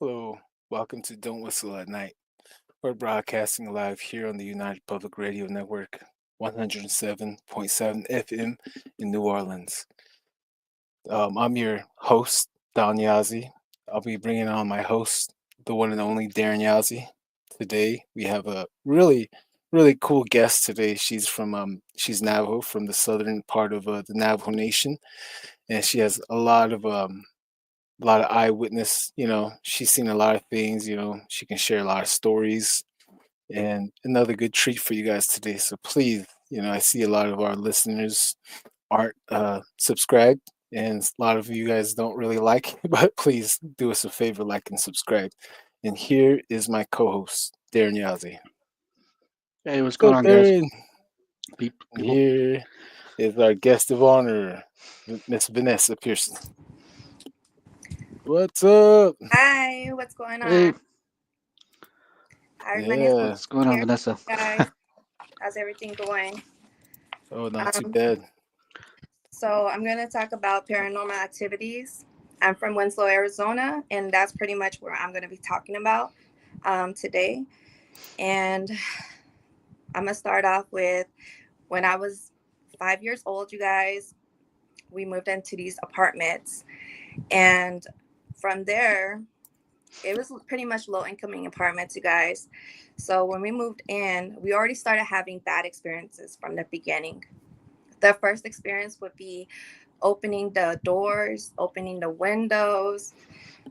Hello, welcome to Don't Whistle at Night. We're broadcasting live here on the United Public Radio Network, 107.7 FM in New Orleans. I'm your host, Don Yazzie. I'll be bringing on my host, the one and only Darren Yazzie. Today we have a really cool guest today. She's Navajo from the southern part of the Navajo Nation, and she has a lot of eyewitness. She's seen a lot of things. She can share a lot of stories, and another good treat for you guys today. So please, I see a lot of our listeners aren't subscribed, and a lot of you guys don't really like it, but please do us a favor, like and subscribe. And here is my co-host, Darren Yazzie. Hey, what's So going on, guys? Darren, and People. here is our guest of honor, Miss Vanessa Pierson. What's up? Hi, what's going Hey, on? Hi, Vanessa Yeah. what's going on, here, Vanessa? guys. How's everything going? Oh, not too Um, bad. so I'm going to talk about paranormal activities. I'm from Winslow, Arizona, and that's pretty much where I'm going to be talking about today. And I'm going to start off with when I was 5 years old, you guys, we moved into these apartments. And from there, it was pretty much low income apartments, you guys. So when we moved in, we already started having bad experiences from the beginning. The first experience would be opening the doors, opening the windows.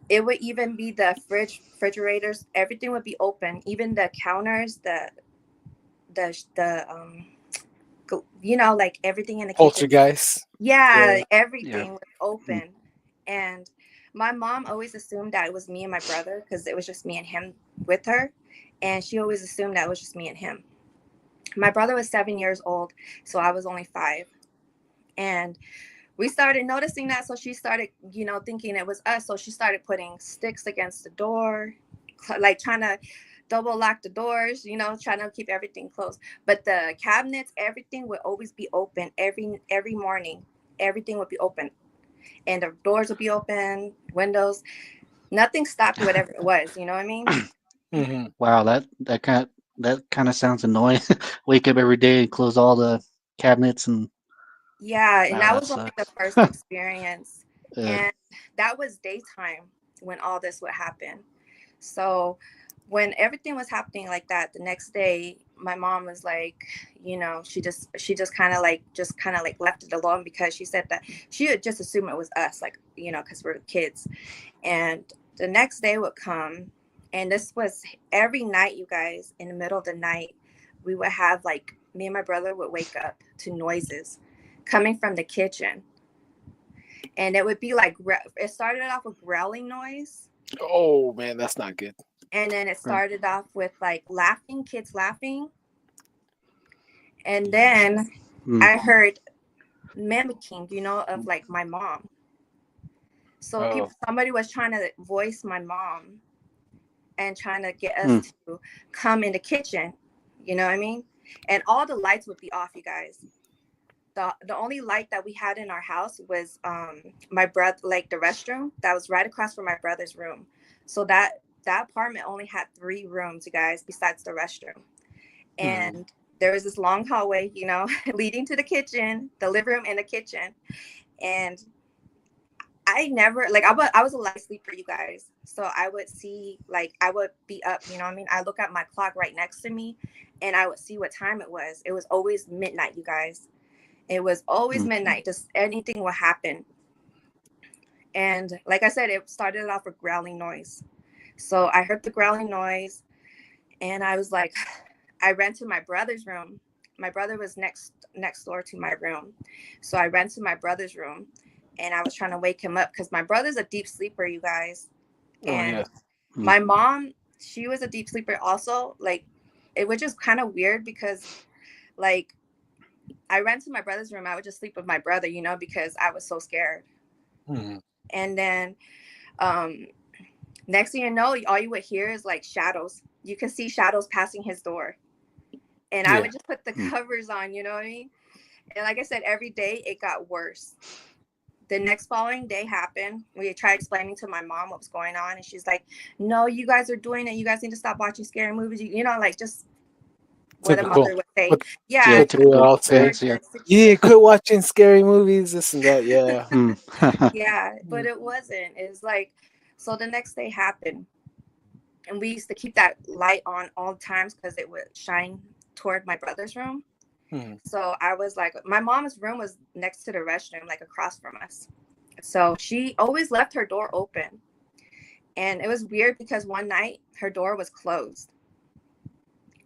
It would even be the refrigerators. Everything would be open, even the counters, the like everything in the kitchen. Poltergeist. Yeah, Yeah. Yeah. everything was Hmm. open. And my mom always assumed that it was me and my brother because it was just me and him with her. And she always assumed that it was just me and him. My brother was 7 years old, so I was only 5. And we started noticing that. So she started, thinking it was us. So she started putting sticks against the door, like trying to double lock the doors, trying to keep everything closed. But the cabinets, everything would always be open every morning. Everything would be open and the doors would be open, windows. Nothing stopped whatever it was. You know what I mean? Hmm. Wow, that kind of sounds annoying. Wake up every day and close all the cabinets and Yeah, and wow, that that was only the sucks. first experience. uh, And that was daytime when all this would happen. So when everything was happening like that, the next day, my mom was like, she just kind of like left it alone because she said that she would just assume it was us, like, because we're kids. And the next day would come, and this was every night, you guys, in the middle of the night, we would have like me and my brother would wake up to noises coming from the kitchen. And it would be like, it started off with growling noise. Oh man, that's not good. And then it right. started off with like laughing, kids laughing. And then Hmm. I heard mimicking, of like my mom. So Oh. somebody was trying to voice my mom and trying to get us Hmm. to come in the kitchen. You know what I mean? And all the lights would be off, you guys. The only light that we had in our house was my brother, like the restroom that was right across from my brother's room. So that apartment only had 3 rooms, you guys, besides the restroom. Hmm. And there was this long hallway, leading to the kitchen, the living room and the kitchen. And I never, like, I was a light sleeper, you guys. So I would see, like, I would be up, you know what I mean? I look at my clock right next to me and I would see what time it was. It was always midnight, you guys. It was always Hmm. midnight. Just anything would happen. And like I said, it started off with growling noise. So I heard the growling noise and I was like, I ran to my brother's room. My brother was next door to my room. So I ran to my brother's room and I was trying to wake him up because my brother's a deep sleeper, you guys. Oh yeah. And Hmm. my mom, she was a deep sleeper also. Like, it was just kind of weird because, like, I ran to my brother's room. I would just sleep with my brother, because I was so scared. Hmm. And then um, next thing you know, all you would hear is like shadows. You can see shadows passing his door. And I Yeah. would just put the Hmm. covers on, you know what I mean? And like I said, every day it got worse. the next following day happened. We tried explaining to my mom what was going on, and she's like, "No, you guys are doing it. You guys need to stop watching scary movies. You know, like just what a Typical. mother would say." What Yeah, Yeah, just we typical all say. parents. Yeah. Yeah, quit watching scary movies, this and that. Yeah. Mm. yeah, but it wasn't. It was like, so the next day happened, and we used to keep that light on all the times because it would shine toward my brother's room. Hmm. So I was like, my mom's room was next to the restroom, like across from us. So she always left her door open. And it was weird because one night her door was closed.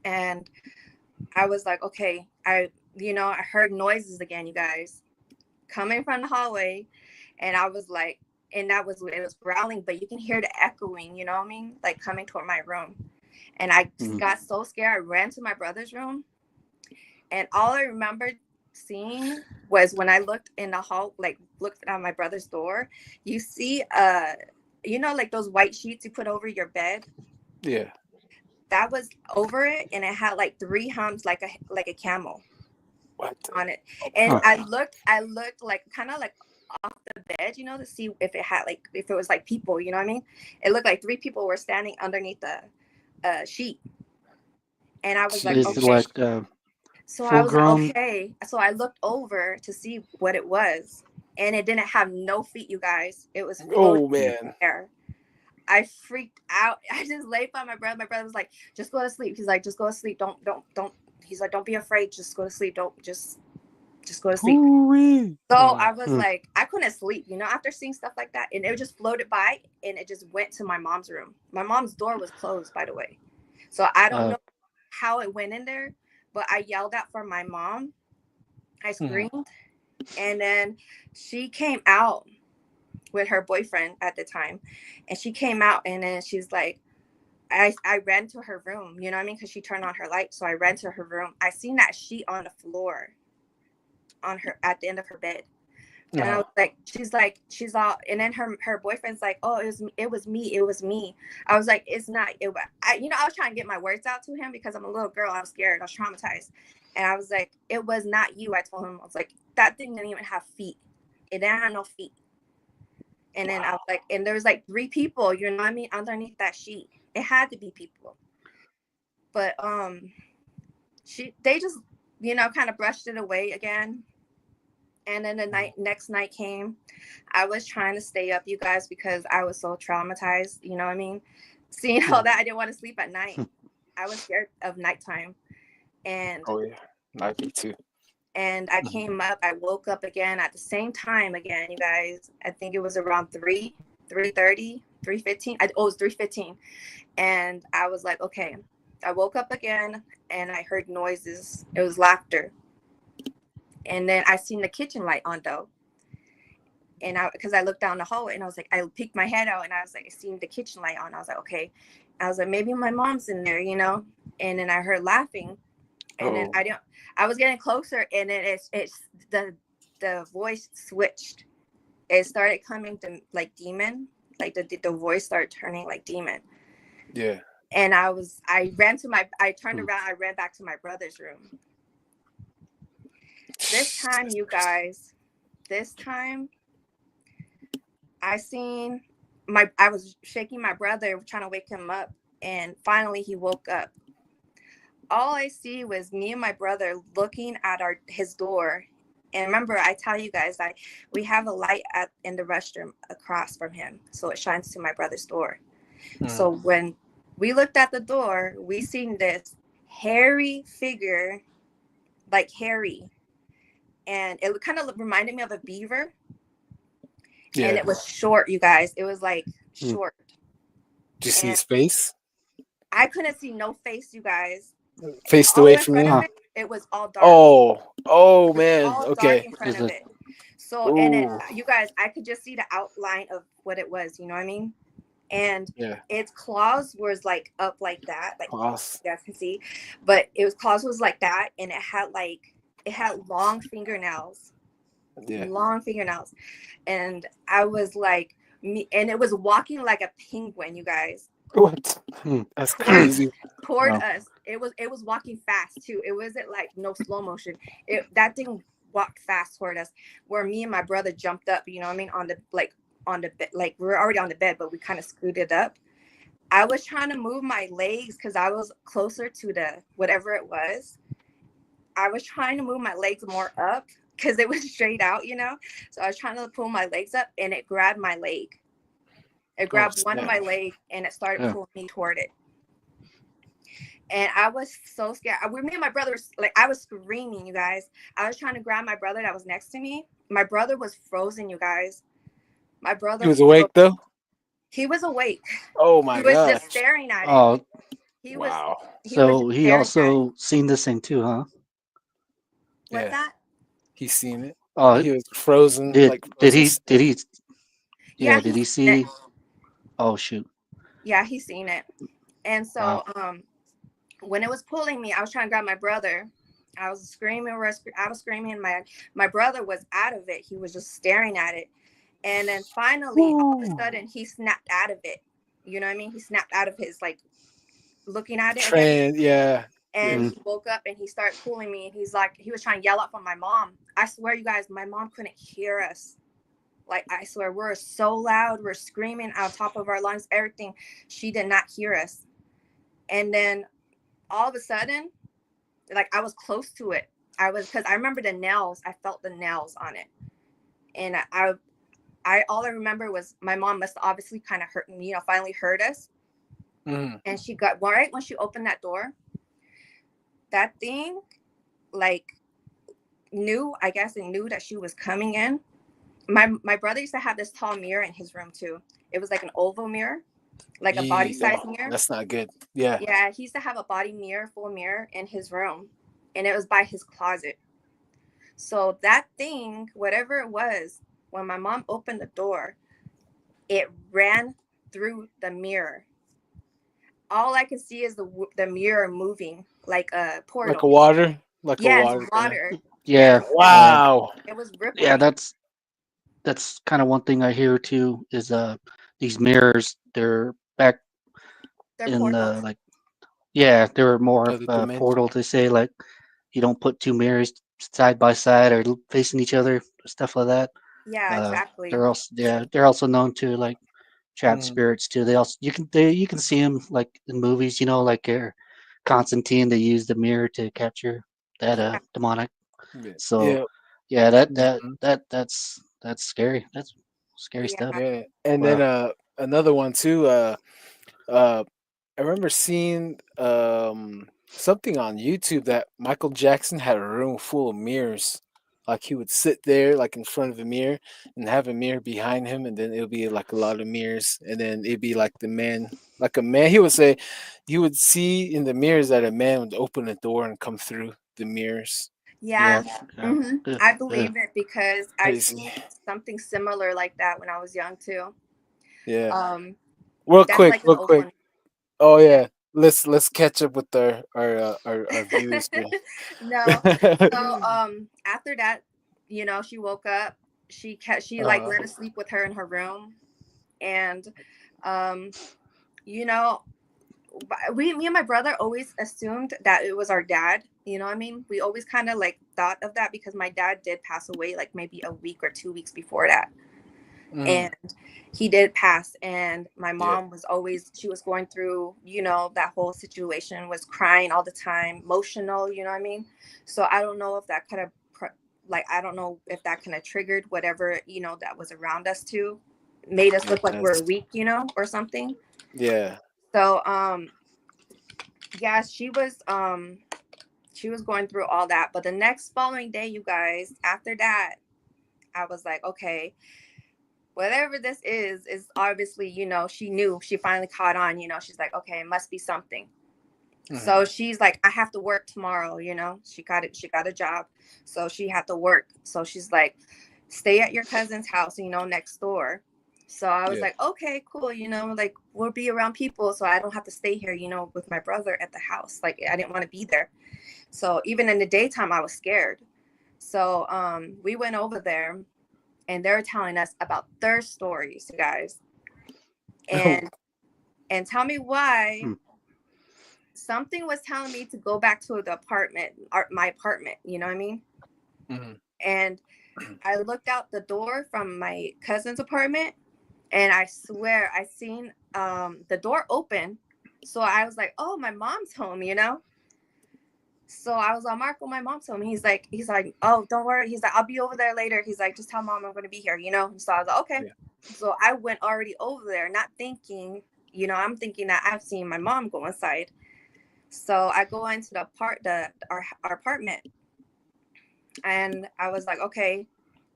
And I was like, okay, I heard noises again, you guys, coming from the hallway. And I was like, and it was growling, but you can hear the echoing, you know what I mean? Like coming toward my room. And I just got so scared. I ran to my brother's room. And all I remembered seeing was when I looked in the hall, like looked at my brother's door, you see, like those white sheets you put over your bed. Yeah. That was over it, and it had like 3 humps, like a camel What? on it. And Huh. I looked like kind of like off the bed, to see if it had if it was like people, you know what I mean? It looked like 3 people were standing underneath the sheet, and I was like, Is it Jeez. okay. like So I full was like, grown? okay. So I looked over to see what it was, and it didn't have no feet, you guys. It was floating Oh in man. the air. I freaked out. I just laid by my brother. My brother was like, just go to sleep. He's like, just go to sleep. Don't. He's like, don't be afraid. Just go to sleep. Don't just go to sleep. Ooh-wee. So Oh. I was like, I couldn't sleep, after seeing stuff like that. And it just floated by, and it just went to my mom's room. My mom's door was closed, by the way. So I don't know how it went in there, but I yelled out for my mom. I screamed. And then she came out with her boyfriend at the time. And she came out, and then she's like, I ran to her room, you know what I mean? Because she turned on her light. So I ran to her room. I seen that sheet on the floor on her at the end of her bed. And I was like, she's all, and then her boyfriend's like, oh, it was me. I was like, it's not. I was trying to get my words out to him because I'm a little girl. I was scared. I was traumatized. And I was like, it was not you. I told him, I was like, that thing didn't even have feet. It didn't have no feet. And then I was like, and there was like 3 people, you know what I mean, underneath that sheet. It had to be people. But they just, kind of brushed it away again. And then the next night came. I was trying to stay up, you guys, because I was so traumatized, you know what I mean? Seeing all that, I didn't want to sleep at night. I was scared of nighttime. And Oh yeah. I do too. And I came up, I woke up again at the same time again, you guys. I think it was around 3:30, 3:15. It was 3:15. And I was like, okay. I woke up again, and I heard noises. It was laughter. And then I seen the kitchen light on though. And because I looked down the hallway, and I was like, I peeked my head out, and I was like, I seen the kitchen light on. I was like, okay. I was like, maybe my mom's in there, And then I heard laughing. And then I was getting closer, and then it's the voice switched. It started coming to like demon, like the voice started turning like demon. Yeah. And I turned around, I ran back to my brother's room. This time, you guys, I was shaking my brother, trying to wake him up, and finally he woke up. All I see was me and my brother looking at his door. And remember, I tell you guys that we have a light in the restroom across from him, so it shines to my brother's door. So when we looked at the door, we seen this hairy figure, like hairy, and it kind of reminded me of a beaver. Yeah. And it was short, you guys. It was like short. Did you see his face? I couldn't see no face, you guys. Faced All away in from front you? of it was all dark. Oh man. All dark Okay. in front of it. So, and then you guys, I could just see the outline of what it was, you know what I mean? And its claws was like up like that, like claws. you guys can see. But claws was like that, and it had long fingernails. Yeah. Long fingernails. And I was like, and it was walking like a penguin, you guys. What? That's crazy. Toward us. It was walking fast too. It wasn't like no slow motion. That thing walked fast toward us, where me and my brother jumped up, you know what I mean, on the bed. Like, we were already on the bed, but we kind of scooted up. I was trying to move my legs because I was closer to the whatever it was. I was trying to move my legs more up because it was straight out, you know. So I was trying to pull my legs up, and it grabbed my leg. It Oh, grabbed one of my leg, and it started Yeah. pulling me toward it. And I was so scared. Me and my brother, like, I was screaming, you guys. I was trying to grab my brother that was next to me. My brother was frozen, you guys. My he brother, was awake though. he was awake. Oh He my was gosh! just staring at it. Oh, He was Wow. he was just so he staring at it. also seen this thing too, huh? What's Yeah, that? he's seen it. Oh, He was frozen, did like did frozen he did still. he Yeah, yeah, did he he's seen it. see? Oh shoot. Yeah, he's seen it. And so Wow. when it was pulling me, I was trying to grab my brother. I was screaming. I was screaming. My brother was out of it. He was just staring at it. And then finally, all of a sudden, he snapped out of it. You know what I mean? He snapped out of his, like, looking at it again. Yeah, And yeah. Mm. he woke up and he started pulling me. And he's like, he was trying to yell out for my mom. I swear, you guys, my mom couldn't hear us. Like, I swear, we're so loud. We're screaming on top of our lungs, everything. She did not hear us. And then all of a sudden, like, I was close to it. Because I remember the nails. I felt the nails on it. And I all I remember was my mom must obviously kind of hurt me, finally heard us. Mm-hmm. And she got right when she opened that door. That thing, like, I guess it knew that she was coming in. My brother used to have this tall mirror in his room too. It was like an oval mirror, like a body size mirror. That's not good. Yeah. Yeah, he used to have a body mirror, full mirror in his room, and it was by his closet. So that thing, whatever it was, when my mom opened the door, it ran through the mirror. All I could see is the mirror moving like a Like a portal. water, like a Yes, water thing. water. Yeah. Wow. It was Yeah, rippling. that's kind of one thing I hear too is these mirrors, they're back They're in the portals. like, yeah, they're more of Other a dimension. portal. They say like you don't put two mirrors side by side or facing each other, stuff like that. Yeah, exactly. They're also known to like trap Mm. spirits too. They also you can see them like in movies, like Constantine. They use the mirror to capture that Yeah, demonic. Yeah. So Yeah. yeah, Mhm. that's scary. That's scary yeah, stuff. Yeah. And then Wow. another one too. Uh, I remember seeing something on YouTube that Michael Jackson had a room full of mirrors. Like he would sit there like in front of a mirror and have a mirror behind him, and then it'll be like a lot of mirrors, and then it'd be like the man, like a man. He would say, you would see in the mirrors that a man would open a door and come through the mirrors. yeah. Yeah. Yeah. Good. I Good. believe it because I've Crazy. seen something similar like that when I was young too. Yeah. Um, Real that's quick, like an real old quick. one. Oh Yeah. yeah. Let's catch up with our viewers here. No. So after that, she woke up. She like uh, let us sleep with her in her room, and um, you know, me and my brother always assumed that it was our dad. You know what I mean? We always kind of like thought of that because my dad did pass away like maybe a week or 2 weeks before that. mm, And he did pass, and my yeah. mom she was going through, that whole situation, was crying all the time, emotional, you know what I mean? So I don't know if that kind of I don't know if that kind of triggered whatever, that was around us too, made us It look like we're does. weak, or something. Yeah. So yeah, she was going through all that. But the next following day, you guys, after that, I was like, okay, whatever this is obviously, she finally caught on, she's like, okay, it must be something. Hmm. So she's like, I have to work tomorrow, she got a job, so she had to work. So she's like, stay at your cousin's house, next door. So I was Yeah. like, okay, cool, like, we'll be around people, so I don't have to stay here, with my brother at the house. Like, I didn't want to be there. So even in the daytime, I was scared. So we went over there, and they're telling us about their stories, you guys. Oh. And tell me why. Hmm. Something was telling me to go back to the apartment, my apartment. You know what I mean? Hmm. And I looked out the door from my cousin's apartment, and I swear I seen the door open. So I was like, oh, my mom's home, you know? So I was like, Marco, my mom's home. He's like, oh, don't worry. He's like, I'll be over there later. He's like, just tell mom I'm going to be here, you know? So I was like, okay. Yeah. So I went already over there, not thinking, you know, I'm thinking that I've seen my mom go inside. So I go into our apartment, and I was like, okay.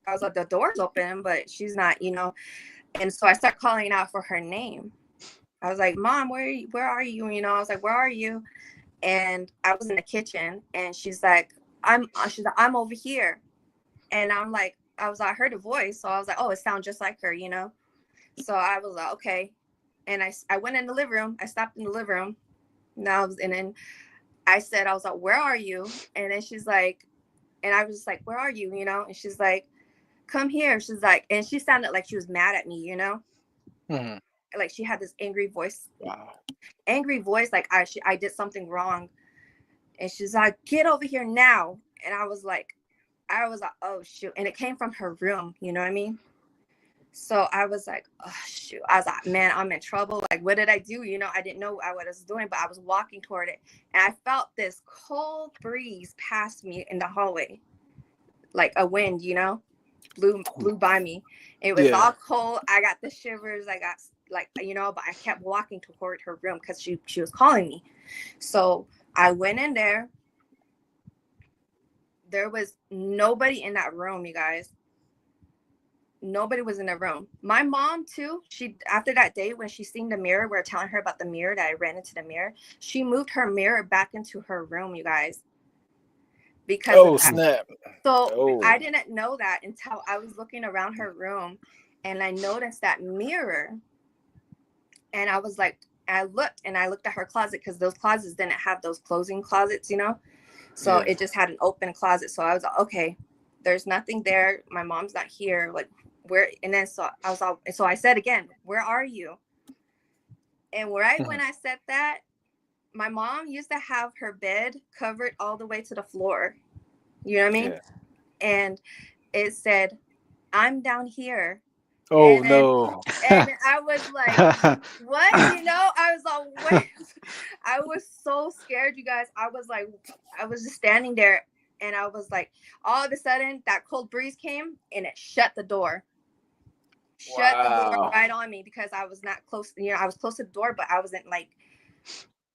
I was like, the door's open, but she's not, you know? And so I start calling out for her name. I was like, Mom, where are you? You know, I was like, where are you? And I was in the kitchen, and she's like, I'm over here. And I heard a voice. So I was like, oh, it sounds just like her, you know? So I was like, okay. And I went in the living room. I stopped in the living room. And then I was like, where are you? And then she's like, and I was just like, where are you? You know? And she's like, come here. She's like, and she sounded like she was mad at me, you know? Mhm. Like she had this angry voice, Wow. like I did something wrong. And she's like, get over here now. And I was like, oh shoot. And it came from her room, you know what I mean? So I was like, oh shoot. I was like, man, I'm in trouble. Like, what did I do? You know, I didn't know what I was doing, but I was walking toward it. And I felt this cold breeze pass me in the hallway. Like a wind, you know, blew by me. It was all cold. I got the shivers. I got like, you know, but I kept walking toward her room because she was calling me. So I went in there. There was nobody in that room, you guys. Nobody was in the room. My mom too, she, after that day when she seen the mirror, we were telling her about the mirror, that I ran into the mirror, she moved her mirror back into her room, you guys, because of Oh, that. snap. So Oh. I didn't know that until I was looking around her room, and I noticed that mirror, and I was like, I looked at her closet, because those closets didn't have those closing closets, you know? So Yeah. it just had an open closet. So I was like, okay, there's nothing there. My mom's not here. Like, where? And then so I said again, where are you? And when I said that, my mom used to have her bed covered all the way to the floor. You know what I mean? Yeah. And it said, I'm down here. Oh And no. I was like, what? You know, I was like, what? I was so scared, you guys. I was like, I was just standing there, and I was like, all of a sudden that cold breeze came, and it shut the door. Shut the door Wow. right on me, because I was not close. You know, I was close to the door, but I wasn't like,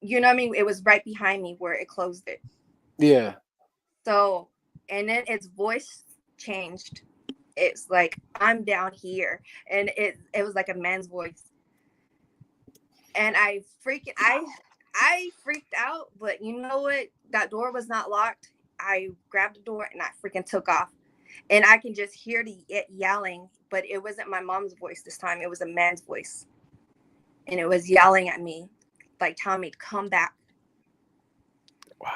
you know what I mean? It was right behind me where it closed it. Yeah. So, and then its voice changed. It's like, I'm down here. And it was like a man's voice. And I freaked out, but you know what? That door was not locked. I grabbed the door and I freaking took off. And I can just hear it yelling, but it wasn't my mom's voice this time. It was a man's voice. And it was yelling at me, like telling me to come back. Wow.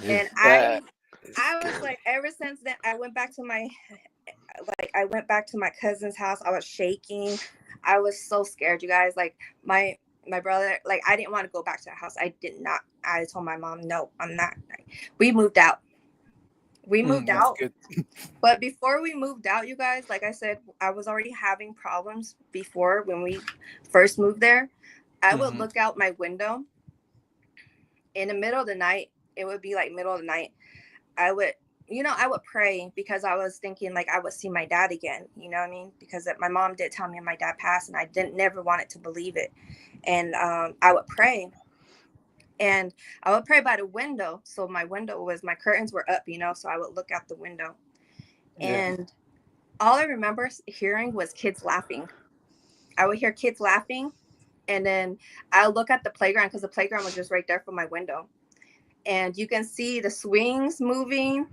And That is I was scary. like, ever since then, I went back to my cousin's house. I was shaking. I was so scared, you guys. Like my brother, like I didn't want to go back to the house. I did not. I told my mom, no, I'm not. We moved out. That's good. But before we moved out, you guys, like I said, I was already having problems before when we first moved there. I would look out my window in the middle of the night. It would be like middle of the night. I would pray, because I was thinking like I would see my dad again, you know what I mean? Because my mom did tell me my dad passed, and I never wanted to believe it. And I would pray, and I would pray by the window. So my curtains were up, you know, so I would look out the window. Yeah. And all I remember hearing was kids laughing. I would hear kids laughing, and then I look at the playground, because the playground was just right there from my window. And you can see the swings moving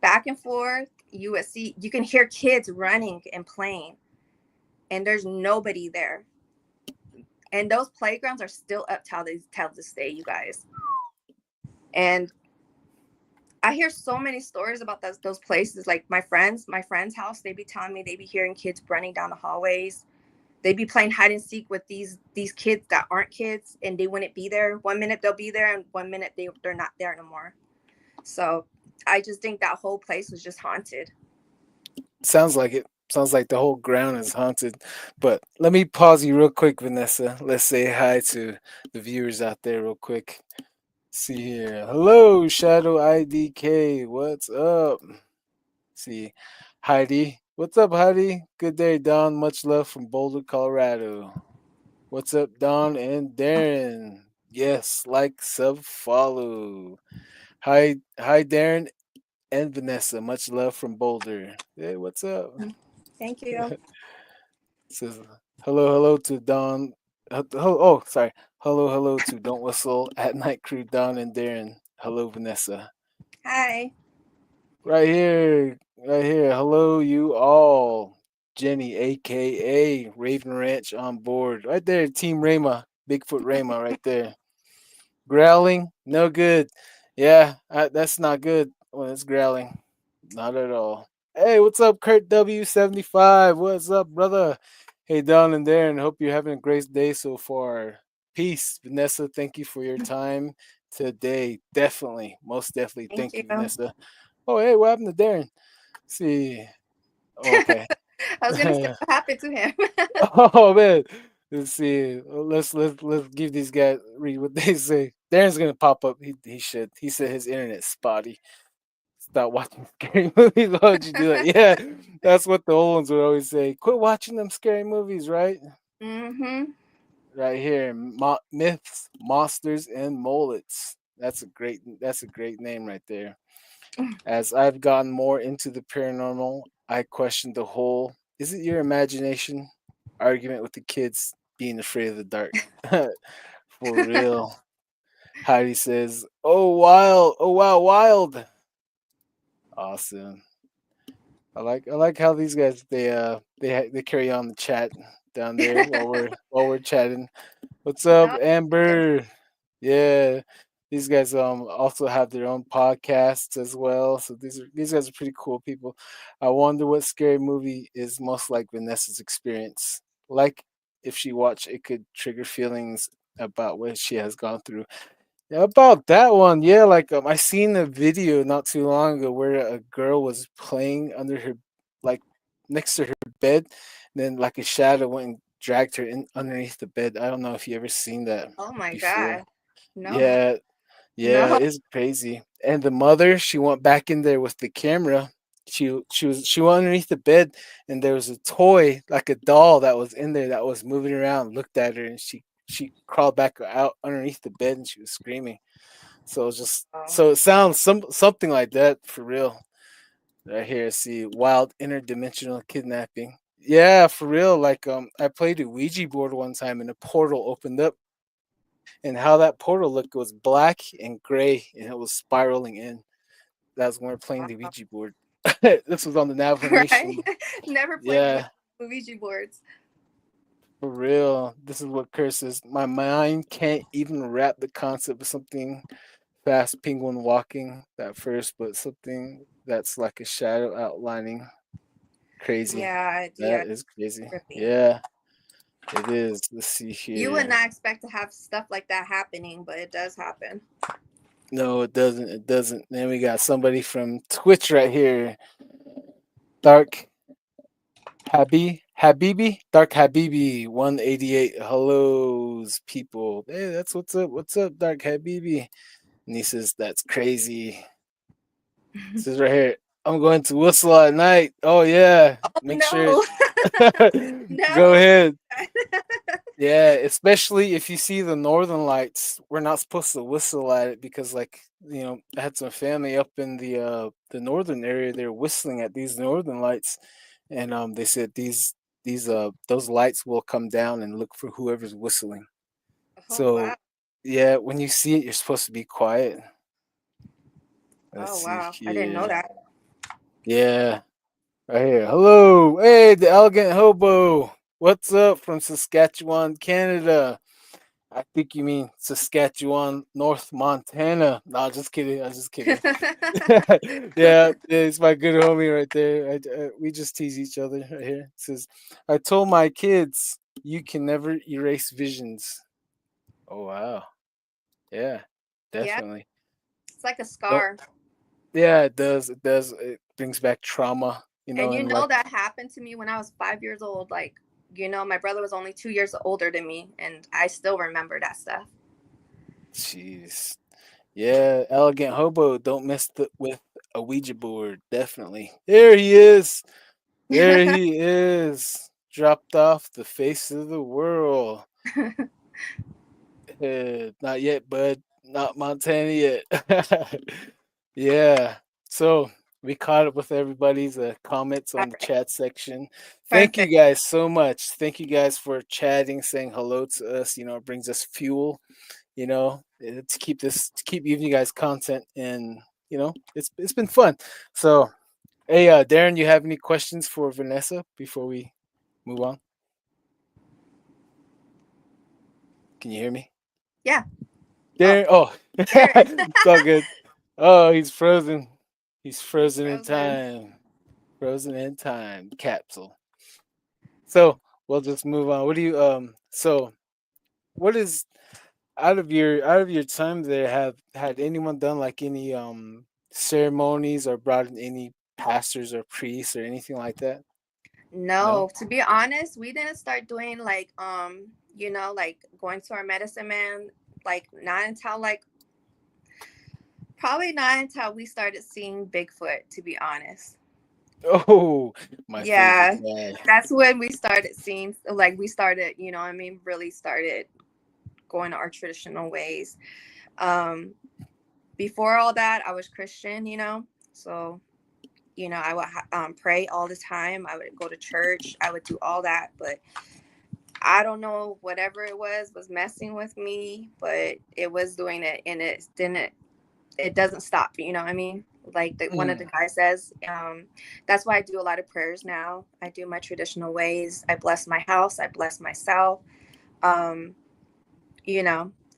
back and forth. You can hear kids running and playing, and there's nobody there. And those playgrounds are still up till this day, you guys. And I hear so many stories about those places. Like my friend's house, they be telling me they be hearing kids running down the hallways. They be playing hide and seek with these kids that aren't kids, and they wouldn't be there. 1 minute they'll be there, and 1 minute they're not there no more. So I just think that whole place was just haunted. Sounds like it. Sounds like the whole ground is haunted. But let me pause you real quick, Vanessa. Let's say hi to the viewers out there real quick. See here. Hello, Shadow IDK. What's up? See, Heidi. What's up, Heidi? Good day, Don. Much love from Boulder, Colorado. What's up, Don and Darren? Yes, like, sub, follow. Hi, Darren and Vanessa. Much love from Boulder. Hey, what's up? Thank you. Says hello to Don. Oh, sorry. Hello to Don't Whistle at Night Crew, Don and Darren. Hello, Vanessa. Hi. Right here, right here. Hello, you all. Jenny, aka Raven Ranch, on board. Right there, Team Rama, Bigfoot Rama, right there. Growling, no good. Yeah, that's not good when it's growling. Not at all. Hey, what's up, Kurt W75? What's up, brother? Hey, Don and Darren. Hope you're having a great day so far. Peace, Vanessa. Thank you for your time today. Definitely, most definitely. Thank Thank you. you, Vanessa. Oh, hey, what happened to Darren? See. Oh, okay. I was gonna say what happened to him. Oh man. Let's see. Let's give these guys read what they say. Darren's gonna pop up. He should. He said his internet's spotty. Stop watching scary movies. Why would you do that? Yeah, that's what the old ones would always say. Quit watching them scary movies, right? Mm-hmm. Right here, myths, monsters, and mullets. That's a great name right there. As I've gotten more into the paranormal, I question the whole "is it your imagination" argument with the kids being afraid of the dark. For real. Heidi says, "Oh wild, oh wow, wild." Awesome. I like how these guys they carry on the chat down there while we're chatting. What's up, No, good. Amber? Yeah, these guys also have their own podcasts as well. So these guys are pretty cool people. I wonder what scary movie is most like Vanessa's experience. Like if she watched, it could trigger feelings about what she has gone through. Yeah, about that one, yeah, like I seen a video not too long ago where a girl was playing under her, like next to her bed, and then like a shadow went and dragged her in underneath the bed. I don't know if you ever seen that Oh my before. God. No. Yeah, yeah, No. it's crazy. And the mother, she went back in there with the camera. She went underneath the bed, and there was a toy like a doll that was in there that was moving around. Looked at her, and she crawled back out underneath the bed, and she was screaming. So it's just Oh. so it sounds something like that for real. Right here, see wild interdimensional kidnapping. Yeah, for real. Like I played a Ouija board one time, and a portal opened up, and how that portal looked was black and gray, and it was spiraling in. That's when we are playing the Wow. Ouija board. This was on the Navajo Right? Nation. Never played with Yeah, Ouija boards. for real. This is what curses. My mind can't even wrap the concept of something fast penguin walking that first, but something that's like a shadow outlining. Crazy. Yeah, That yeah, is crazy. trippy. Yeah, it is. Let's see You would here. not expect to have stuff like that happening, but it does happen. No, it doesn't. It doesn't. Then we got somebody from Twitch right here. Dark Dark Habibi 188. Hellos, people. Hey, that's what's up. What's up, Dark Habibi? And he says, that's crazy. This is right here. I'm going to whistle at night. Oh yeah. Oh Make sure no. go No. ahead. Yeah, especially if you see the northern lights. We're not supposed to whistle at it because like, I had some family up in the northern area, they're whistling at these northern lights. And they said these those lights will come down and look for whoever's whistling. Oh wow. So yeah, when you see it, you're supposed to be quiet. Let's Oh see wow. I didn't know here. that. Yeah. Right here. Hello. Hey, the elegant hobo. What's up from Saskatchewan, Canada? I think you mean Saskatchewan, North Montana. No, just kidding. I was just kidding. Yeah, it's my good homie right there. We just tease each other right here. It says, I told my kids, you can never erase visions. Oh, wow. Yeah, Yeah, definitely. it's like a Don't, scar. Yeah, it does. It does. It brings back trauma, And and like, that happened to me when I was 5 years old. Like, my brother was only 2 years older than me, and I still remember that stuff. jeez. Yeah, elegant hobo. Don't mess with a Ouija board. Definitely. There he is. There he is. Dropped off the face of the world. Not yet, bud. Not Montana yet. Yeah. So we caught up with everybody's comments All on the right. chat section. Thank you Perfect. guys so much. Thank you guys for chatting, saying hello to us. It brings us fuel. To keep giving you guys content, and it's been fun. So, hey, Darren, you have any questions for Vanessa before we move on? Can you hear me, Yeah. Oh, Darren? Oh, Darren. it's all good. Oh, he's frozen. He's frozen in Frozen. time. Frozen in time capsule. So we'll just move on. What do you So what is out of your time there, have had anyone done like any ceremonies or brought in any pastors or priests or anything like that? No. No, to be honest, we didn't start doing like like going to our medicine man like not until like probably not until we started seeing Bigfoot, to be honest. Oh, my favorite Yeah. guy. That's when we started seeing like we started, really started going our traditional ways. Um Before all that, I was Christian, So, I would pray all the time. I would go to church. I would do all that, but I don't know, whatever it was messing with me, but it was doing it, and it doesn't stop. You know what I mean? Like one of the Mm, guys says, that's why I do a lot of prayers now. I do my traditional ways. I bless my house. I bless myself. Um,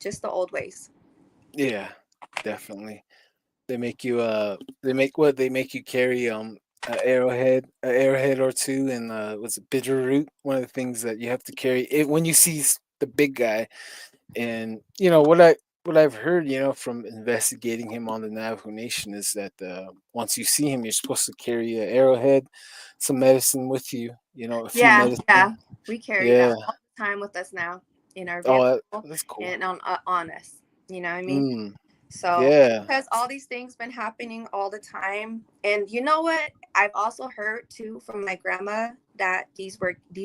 just the old ways. yeah, definitely. They make you carry a arrowhead or two, and what's it, bitter root, one of the things that you have to carry it when you see the big guy. And what I've heard, from investigating him on the Navajo Nation, is that once you see him, you're supposed to carry an arrowhead, some medicine with you, a few Yeah, medicine. yeah. We carry Yeah. that all the time with us now in our Oh, vehicle that's cool. and on us. You know what I mean? Mm, So yeah. because all these things been happening all the time, and you know what? I've also heard too from my grandma that these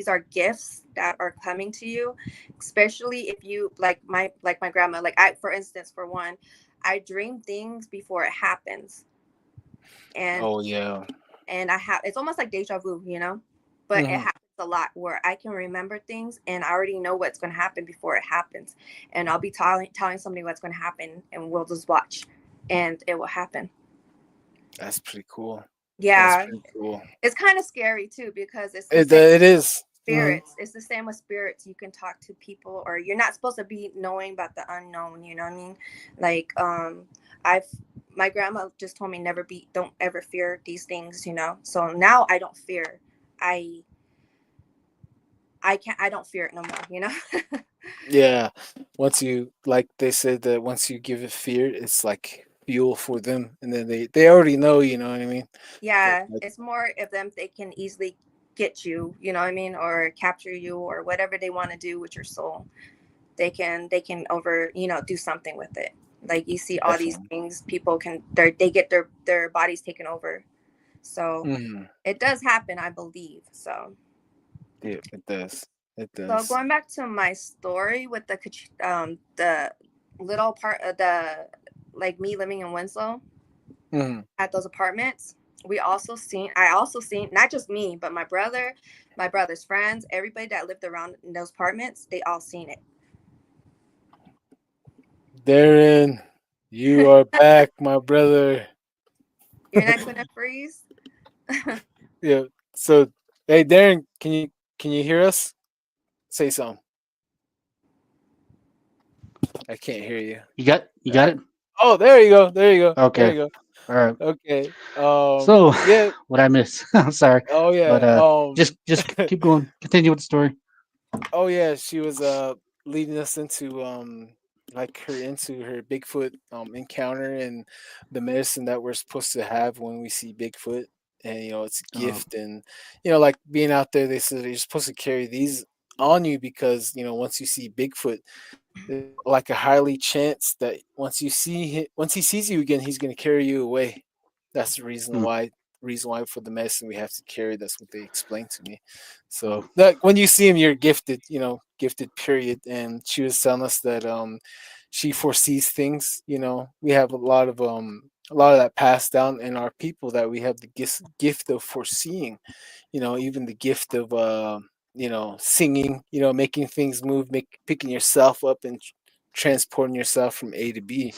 are gifts that are coming to you, especially if you like my grandma. Like I, for instance, for one, I dream things before it happens, and Oh, yeah. I have it's almost like deja vu, but it Hmm. happens a lot where I can remember things and I already know what's going to happen before it happens, and I'll be telling somebody what's going to happen, and we'll just watch, and it will happen. That's pretty cool. That's Yeah, pretty cool. it's kind of scary too because it's the It same it is. Hmm. spirits. It's the same with spirits. You can talk to people, or you're not supposed to be knowing about the unknown. You know what I mean? Like, I've my grandma just told me don't ever fear these things. So now I don't fear. I I don't fear it no more. Yeah. Once you, like they said, that once you give it fear, it's like fuel for them, and then they already know. You know what I mean? That, Yeah, like, it's more of them. They can easily get you. You know what I mean, or capture you, or whatever they want to do with your soul. They can over do something with it. Like you see all these definitely. things, people they get their bodies taken over. So Hmm. it does happen, I believe. Yeah, it does. It So does. going back to my story with the little part of the like me living in Winslow Hmm. at those apartments, I also seen not just me, but my brother's friends, everybody that lived around in those apartments, they all seen Darren, you it. are back, my brother. You're not gonna freeze. Yeah. So, hey, Darren, can you hear us? Say something. I can't hear you. You got it. Oh, there you go. There you go. There Okay. you All right. go. Okay. So Yeah. what I miss? I'm sorry, Oh but yeah. just keep going. Continue with the story. Oh yeah. She was leading us into like her into her Bigfoot encounter and the medicine that we're supposed to have when we see Bigfoot. And it's a Uh, gift, and like being out there, they said you're supposed to carry these on you because once you see Bigfoot, there's like a highly chance that once he sees you again, he's going to carry you away. That's the mm, reason why for the medicine we have to carry. That's what they explained to me. uh, So that when you see him, you're gifted. Gifted. Period. And she was telling us that she foresees things. We have a lot of that passed down in our people, that we have the gift of foreseeing. Even the gift of singing, making things move, picking yourself up and transporting yourself from A to B.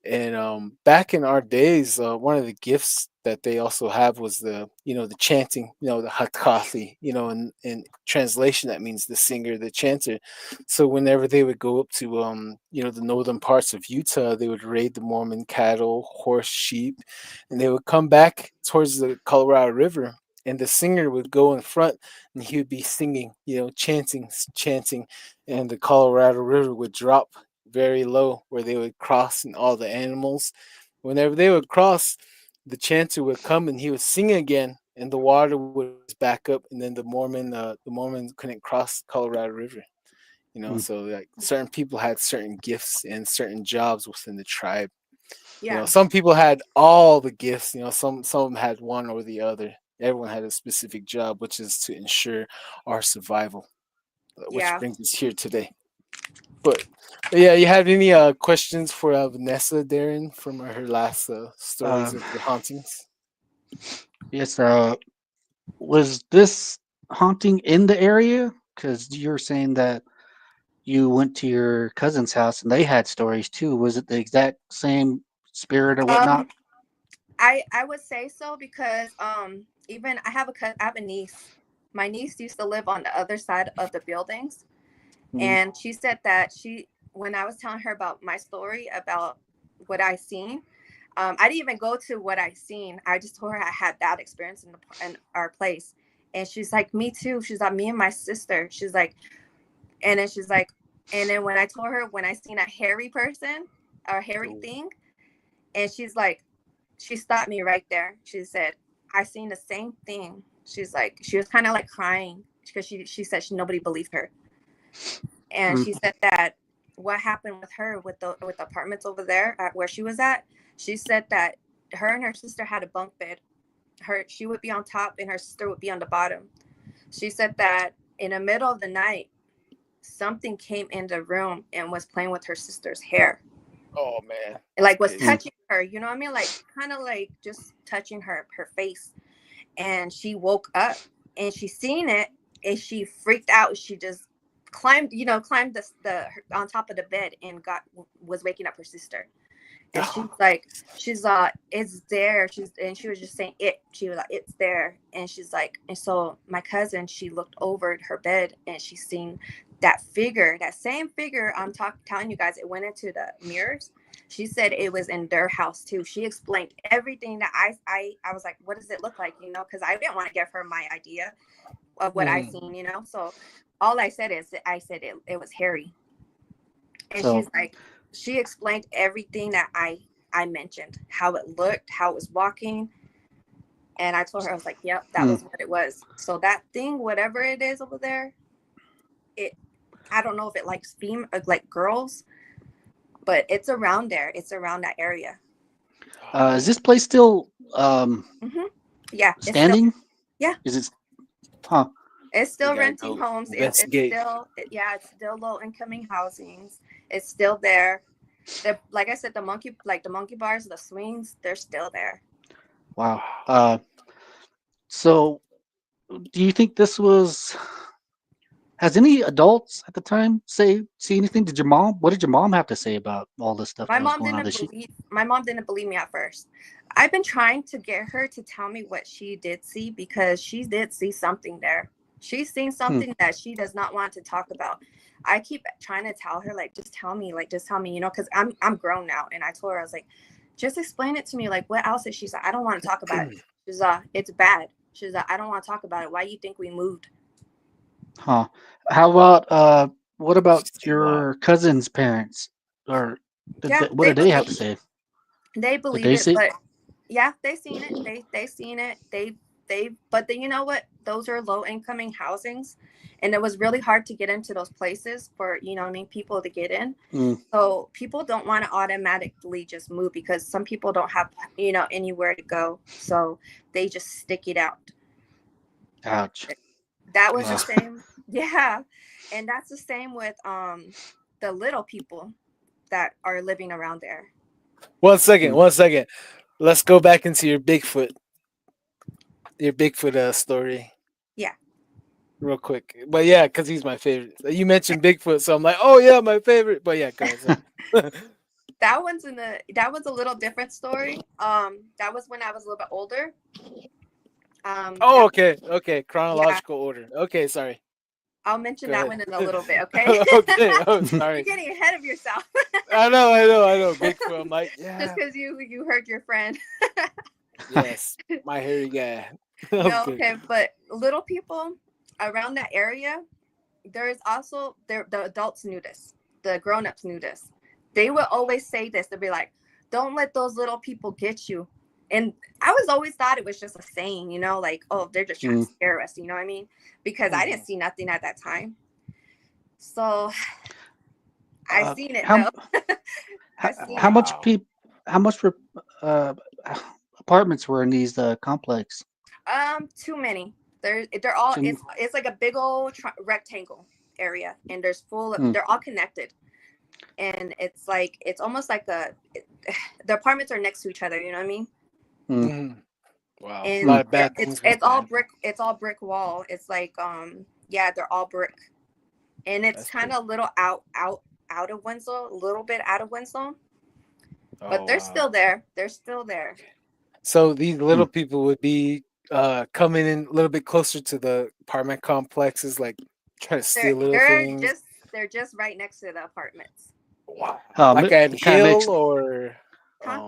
And back in our days, one of the gifts that they also have was the chanting, the hatkathi, in translation that means the singer, the chanter. So whenever they would go up to the northern parts of Utah, they would raid the Mormon cattle, horse, sheep, and they would come back towards the Colorado River, and the singer would go in front, and he would be singing, chanting, chanting, and the Colorado River would drop very low where they would cross, and all the animals, whenever they would cross, the chanter would come and he would sing again, and the water would rise back up, and then the Mormons couldn't cross Colorado River. mm. So like certain people had certain gifts and certain jobs within the tribe. Yeah. Some people had all the gifts. Some of them had one or the other. Everyone had a specific job, which is to ensure our survival, which Yeah. brings us here today. But yeah, you have any questions for Vanessa, Darren, from her last stories Uh, of the hauntings? yes. Was this haunting in the area? Because you were saying that you went to your cousin's house and they had stories too. Was it the exact same spirit or whatnot? Um, I would say so because even I have a niece. My niece used to live on the other side of the buildings, Mm, and she said that when I was telling her about my story about what I seen, I didn't even go to what I seen. I just told her I had that experience in our place, and she's like, "Me too." She's like, "Me and my sister." She's like, and then she's like, and then when I told her when I seen a hairy person, a hairy Oh, thing, and she's like, she stopped me right there. She said, "I seen the same thing." She's like, she was kind of like crying because she said nobody believed her, and mm, she said that what happened with her with the apartments over there at where she was at. She said that her and her sister had a bunk bed. She would be on top and her sister would be on the bottom. She said that in the middle of the night, something came in the room and was playing with her sister's hair, oh man, that's like was mm, crazy. touching her. You know what I mean? Like kind of like just touching her face. And she woke up and she seen it and she freaked out. She just climbed the on top of the bed and was waking up her sister. And Oh, she's it's there. She was just saying it. She was like, it's there. And she's like, and so my cousin, she looked over at her bed and she seen that figure, that same figure telling you guys, it went into the mirrors. She said it was in their house too. She explained everything that I was like, what does it look like? Because I didn't want to give her my idea of what I mm. seen. So all I said is I said it was hairy. And So, she's like, she explained everything that I mentioned, how it looked, how it was walking. And I told her, I was like, yep, that mm, was what it was. So that thing, whatever it is over there, it I don't know if it likes like girls, but it's around there. It's around that area. oh is man, this place still hmm Yeah, it's still standing? yeah, Is it? Huh. it's we still gotta renting go homes. It's investigate. still yeah, it's still low incoming housings. It's still there. Like I said, the monkey bars, the swings, they're still there. Wow. Wow. So do you think this was? Has any adults at the time see anything? What did your mom have to say about all this stuff that was going on? Did she? My mom didn't believe me at first. I've been trying to get her to tell me what she did see because she did see something there. She's seen Hmm, something that she does not want to talk about. I keep trying to tell her, like, just tell me, because I'm grown now. And I told her, I was like, just explain it to me. Like, what else is she said? I don't want to talk about it. She's it's bad. She's I don't want to talk about it. Why do you think we moved? huh. How about what about It's a lot. your cousin's parents? or Yeah, what they did they have believe to say? they Did believe they it, say? but yeah, they seen it. They seen it. But then you know what? Those are low incoming housings, and it was really hard to get into those places for you know what I mean people to get in. Mm, So people don't want to automatically just move because some people don't have you know anywhere to go, so they just stick it out. ouch. That was the Wow. same, yeah, and that's the same with the little people that are living around there. Mm. 1 second. Let's go back into your Bigfoot story Yeah. real quick. But yeah, because he's my favorite. You mentioned Bigfoot, so I'm like, oh yeah, my favorite. But yeah, go ahead. Sorry. That was a little different story. That was when I was a little bit older. Oh, That okay. yeah, Chronological order. Okay, sorry. I'll mention Go that ahead. one in a little bit. Okay. Okay. Oh, You're sorry. getting ahead of yourself I know. Bigfoot. I'm like, just yeah, because you heard your friend. yes, my hairy guy. No, Okay. okay, but little people around that area, there is also the adults knew this, the grown-ups knew this. They would always say this. They'd be like, don't let those little people get you. And I was always thought it was just a saying, you know, like, oh, they're just trying Mm. to scare us, you know what I mean? Because I didn't Mhm. see nothing at that time. So I Uh, seen it how though. how, I seen how it. much Wow. peop how much were uh, apartments were in these complex? Too many. They're all Two. it's like a big old rectangle area, and there's full of Mm, they're all connected, and it's like it's almost like the apartments are next to each other. You know what I mean? mm, Mhm. Wow. A mm. lot of bad things It's went all down. brick. It's all brick wall. It's like yeah, they're all brick, and it's That's kind pretty. of a little out of Winslow, a little bit out of Winslow, but Oh they're wow. still there. They're still there. So these Mm. little people would be coming in a little bit closer to the apartment complexes, like try to They're steal little they're things. just they're just right next to the apartments. Wow. Like It a kind of hill makes. or Huh?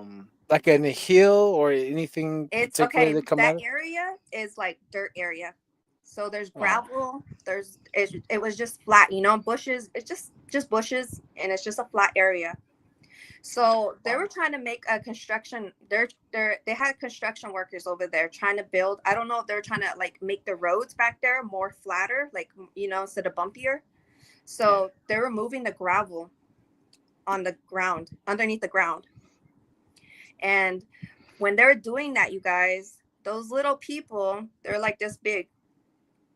like in a hill or anything It's particular okay. that come That out of? area is like dirt area. So there's Oh. gravel. It was just flat, you know, bushes. It's just bushes, and it's just a flat area. So they Wow. were trying to make a construction. They had construction workers over there trying to build. I don't know if they're trying to like make the roads back there more flatter, like you know, instead of bumpier. Yeah. So they were moving the gravel on the ground, underneath the ground, and when they're doing that, you guys, those little people, they're like this big.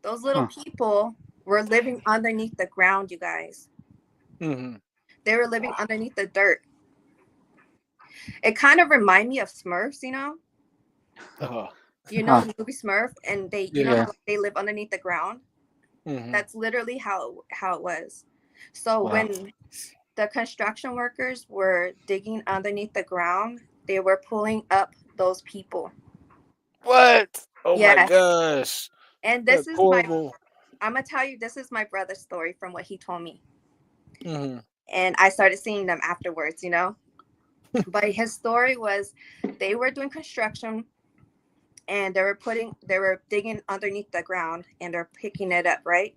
Those little Huh. people were living underneath the ground, you guys. Hmm. They were living Wow. underneath the dirt. It kind of reminded me of Smurfs, you know? Oh. You know Huh. the movie Smurf, and they, you know Yeah. how Yeah. like, they live underneath the ground. Hmm. That's literally how it was. So Wow. when the construction workers were digging underneath the ground, they were pulling up those people. What? Oh my Yes, gosh. and this That's is my. horrible. I'm gonna tell you, this is my brother's story from what he told me, Hmm. and I started seeing them afterwards. You know, but his story was, they were doing construction, and they were digging underneath the ground, and they're picking it up, right,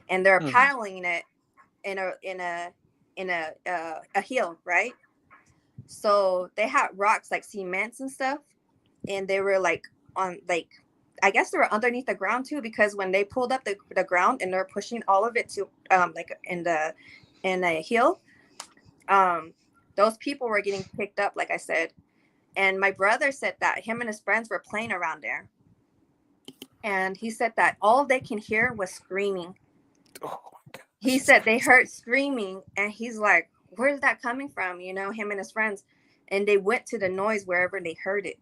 and they're Hmm. piling it in a hill, right. So they had rocks like cements and stuff, and they were like on like, I guess they were underneath the ground too, because when they pulled up the ground and they're pushing all of it to like in a hill, um those people were getting picked up, like I said. And my brother said that him and his friends were playing around there, and he said that all they can hear was screaming. Oh my He gosh. It's said they crazy. heard screaming, and he's like, where's that coming from, you know, him and his friends. And they went to the noise wherever they heard it.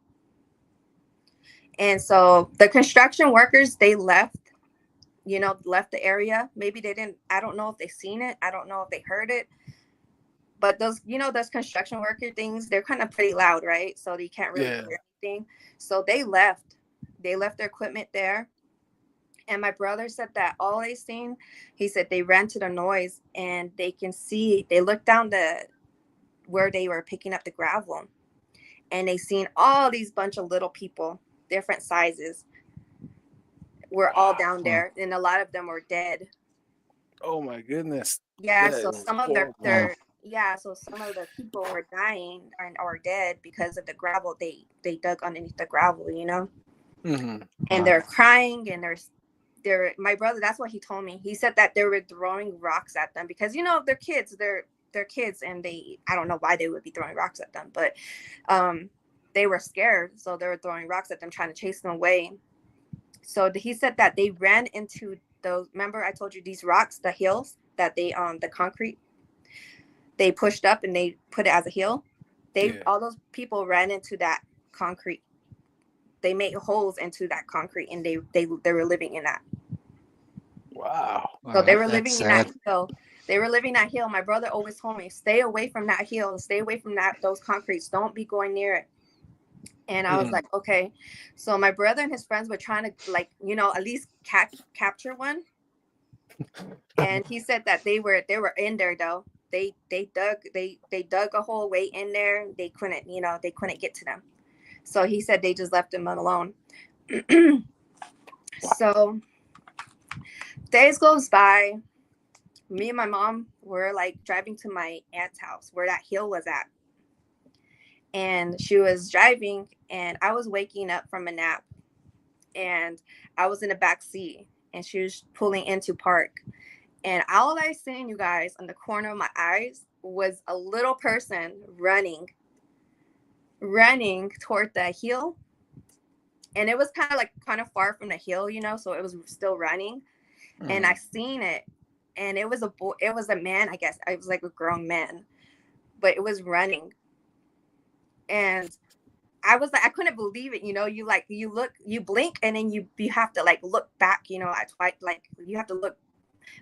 And so the construction workers, they left, you know, left the area. Maybe they didn't, I don't know if they seen it, I don't know if they heard it. But those, you know, those construction worker things, they're kind of pretty loud, right? So you can't really Yeah. hear anything. So they left their equipment there. And my brother said that all they seen, he said they ran to the noise, and they can see, they looked down the where they were picking up the gravel, and they seen all these bunch of little people, different sizes, were all Wow. down Wow. there, and a lot of them were dead. Oh my goodness. Yeah, That so is some of horrible. Wow. yeah, so some of the people were dying and or dead because of the gravel they dug underneath the gravel, you know. Mm-hmm. And they're crying and they're my brother, that's what he told me. He said that they were throwing rocks at them because, you know, they're kids, they're kids, and they, I don't know why they would be throwing rocks at them, but they were scared, so they were throwing rocks at them, trying to chase them away. So he said that they ran into those, remember I told you these rocks, the hills that they the concrete they pushed up and they put it as a hill. They, Yeah. all those people ran into that concrete. They made holes into that concrete, and they were living in that. Wow. So they were That's living in that sad. hill. They were living that hill. My brother always told me, stay away from that hill, stay away from those concretes. Don't be going near it. And I was Mm-hmm. like, okay. So my brother and his friends were trying to, like, you know, at least capture one. And he said that they were in there though. They dug a hole way in there. They couldn't, you know, they couldn't get to them. So he said they just left them alone. So days goes by. Me and my mom were like driving to my aunt's house where that hill was at. And she was driving and I was waking up from a nap and I was in the back seat and she was pulling into park. And all I seen, you guys, on the corner of my eyes was a little person running toward the hill. And it was kind of far from the hill, you know, so it was still running. And I seen it. And it was a boy, it was a man, I guess. It was like a grown man, but it was running. And I was like, I couldn't believe it, you know. You like, you look, you blink, and then you have to like look back, you know, at twice, like you have to look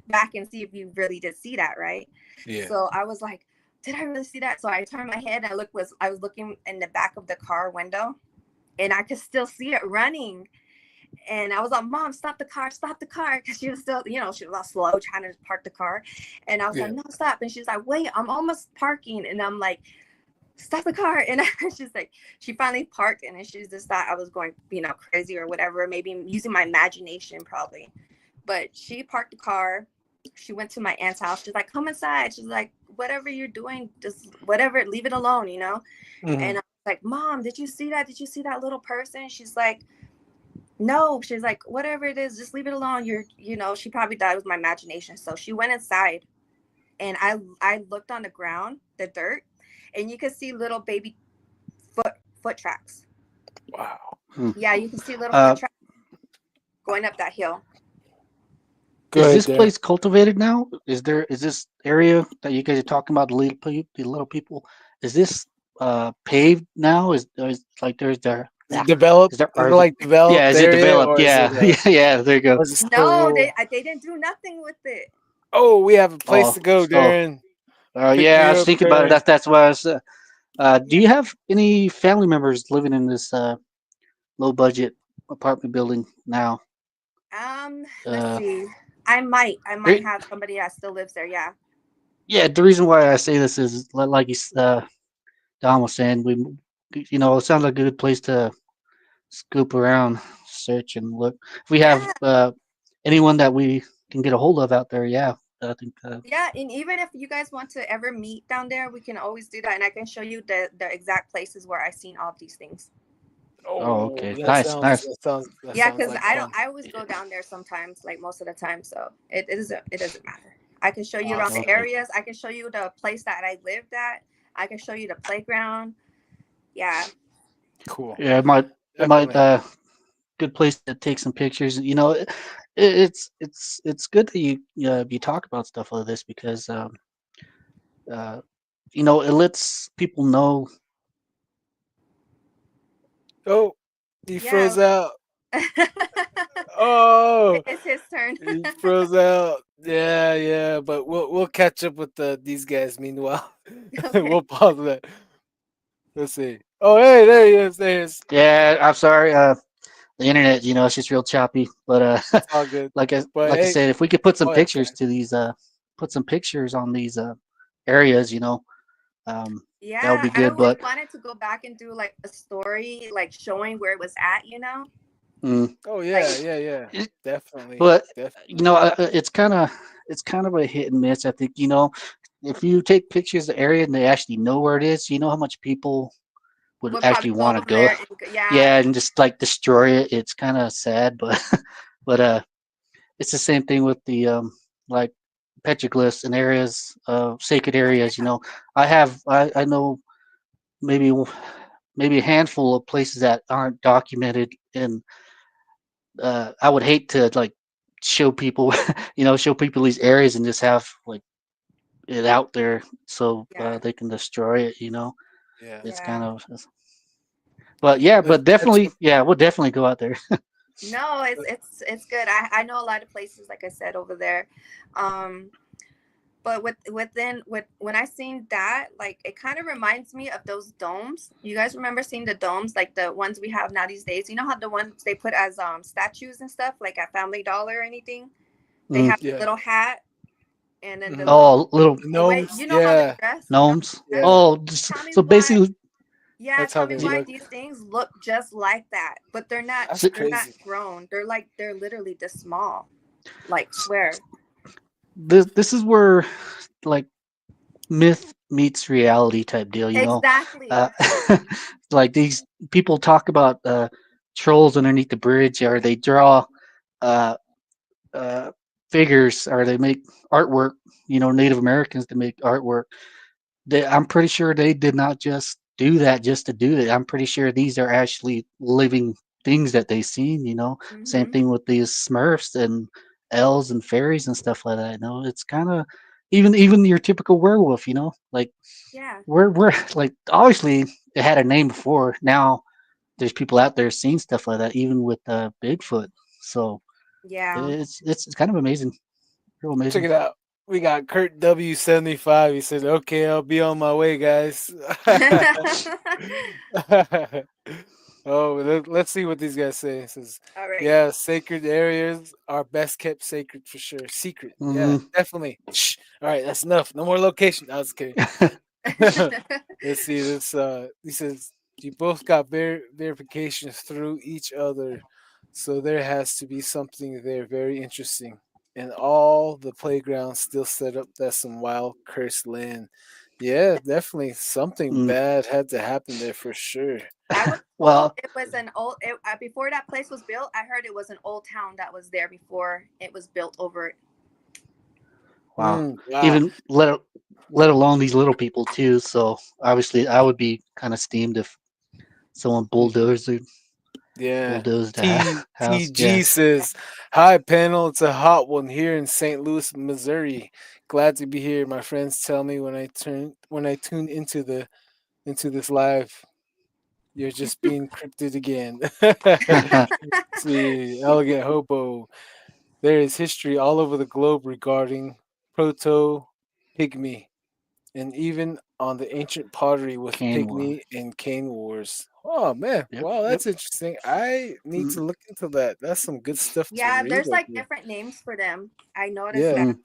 back and see if you really did see that, right? Yeah. So I was like, did I really see that? So I turned my head and I was looking in the back of the car window, and I could still see it running. And I was like, Mom, stop the car, because she was still, you know, she was all slow trying to park the car. And I was Yeah. like, no, stop. And she's like, wait, I'm almost parking. And I'm like, stop the car. And she's like, she finally parked, and then she just thought I was going, you know, crazy or whatever, maybe using my imagination probably. But she parked the car. She went to my aunt's house. She's like, come inside. She's like, whatever you're doing, just whatever, leave it alone, you know? Mm-hmm. And I was like, Mom, did you see that? Did you see that little person? She's like, no. She's like, whatever it is, just leave it alone. You know, she probably thought it was my imagination. So she went inside, and I looked on the ground, the dirt, and you could see little baby foot tracks. Wow. Yeah, you can see little foot tracks going up that hill. Go Is ahead, this Darren. place cultivated now? Is this area that you guys are talking about, the little people? Is this paved now? Is like there's there? Is it Yeah. developed? Is there? Is it Is it? like Yeah. developed Is it area, developed? or is it Yeah. Yeah. There you go. or is it No, still? they didn't do nothing with it. Oh, we have a place Oh. to go, Oh. Darren. Pick Yeah. I me was up, thinking about it. Darren. That's why I was. Do Yeah. you have any family members living in this low budget apartment building now? Let's Uh, see. I might there, have somebody that still lives there. Yeah. yeah. The reason why I say this is like Don was saying, it sounds like a good place to scoop around, search, and look. If we have Yeah. anyone that we can get a hold of out there, yeah, I think. Yeah, and even if you guys want to ever meet down there, we can always do that, and I can show you the exact places where I've seen all of these things. Oh, Oh, okay, nice, nice. that Yeah, sounds because like I don't. fun. I always go down there sometimes, like most of the time. So it doesn't matter. I can show you around the Awesome. Okay. areas. I can show you the place that I lived at. I can show you the playground. Yeah. Cool. Yeah, it might Definitely. good place to take some pictures. It's good that you talk about stuff like this because uh, it lets people know. Oh, he Yeah. froze out. Oh, It's his turn. he froze out. Yeah, yeah. But we'll catch up with these guys. Meanwhile, Okay. we'll pause that. Let's see. Oh, hey, there he is. There he is. Yeah, I'm sorry. The internet, it's just real choppy. But It's all good. like I But like I hey, said, if we could put some go ahead, pictures Darren. to these, put some pictures on these areas, that would Yeah, be I good. always But wanted to go back and do like a story, like showing where it was at. mm, Oh Like yeah, yeah, yeah. it- Definitely, but definitely. it's kind of a hit and miss. I think if you take pictures of the area and they actually know where it is, you know how much people would Would actually probably go want to over go. there and yeah, Yeah, and just like destroy it. It's kind of sad, but but it's the same thing with the like petroglyphs and areas, sacred oh areas. yeah, I know maybe maybe a handful of places that aren't documented, and I would hate to like show people, show people these areas and just have like it out there so yeah, they can destroy it. Yeah. It's yeah. kind of, but yeah, but That's definitely, what yeah, we'll definitely go out there. No, it's good. I know a lot of places, like I said, over there. Um, but when I seen that, like it kind of reminds me of those domes. You guys remember seeing the domes, like the ones we have now these days? You know how the ones they put as statues and stuff, like at Family Dollar or anything? They Mm. have the yeah. little hat and then the Hmm. little Oh, little the way Gnomes, you know how they're yeah, dressed, you know gnomes. how they're yeah. dressed. Oh, Tell me so why. basically, Yeah, That's tell how me they why so, look. these things look just like that, but That's they're not crazy. grown. They're literally this small. Like swear. this is where like myth meets reality type deal. Exactly. Uh, like these people talk about trolls underneath the bridge, or they draw uh, uh, figures, or they make artwork. Native Americans to make artwork. I'm pretty sure they did not just do that just to do it. I'm pretty sure these are actually living things that they seen. Same Mhm. thing with these Smurfs and elves and fairies and stuff like that. It's kind of even your typical werewolf. Like Yeah. we're like obviously it had a name before. Now there's people out there seeing stuff like that, even with Bigfoot. So Yeah. it's kind of amazing, real Check amazing. it out. We got Kurt W75. He said, "Okay, I'll be on my way, guys." Oh, let's see what these guys say. It says, All right. "Yeah, sacred areas are best kept sacred for sure. Secret, yeah, Hmm. definitely." Shh. All right, that's enough. No more location. I was kidding. Let's see this. He says you both got verifications through each other, so there has to be something there very interesting. And all the playgrounds still set up. That's some wild cursed land. Yeah, definitely something Mm. bad had to happen there for sure. I was told Well, it was an old before that place was built. I heard it was an old town that was there before it was built over it. wow. Wow. Even let alone these little people too. So obviously, I would be kind of steamed if someone Mhm. Yeah. bulldozed a house. Yeah. TG says, "Hi panel, it's a hot one here in St. Louis, Missouri. Glad to be here. My friends tell me when I tune into this live, you're just being cryptid again." See, elegant hobo. There is history all over the globe regarding proto pygmy, and even on the ancient pottery with Cane one. pygmy and cane wars. Oh man, Yep. wow, Yep. that's interesting. I need Mm, to look into that. That's some good stuff to Yeah, read there's right like there. different names for them. I noticed Yeah, that mm,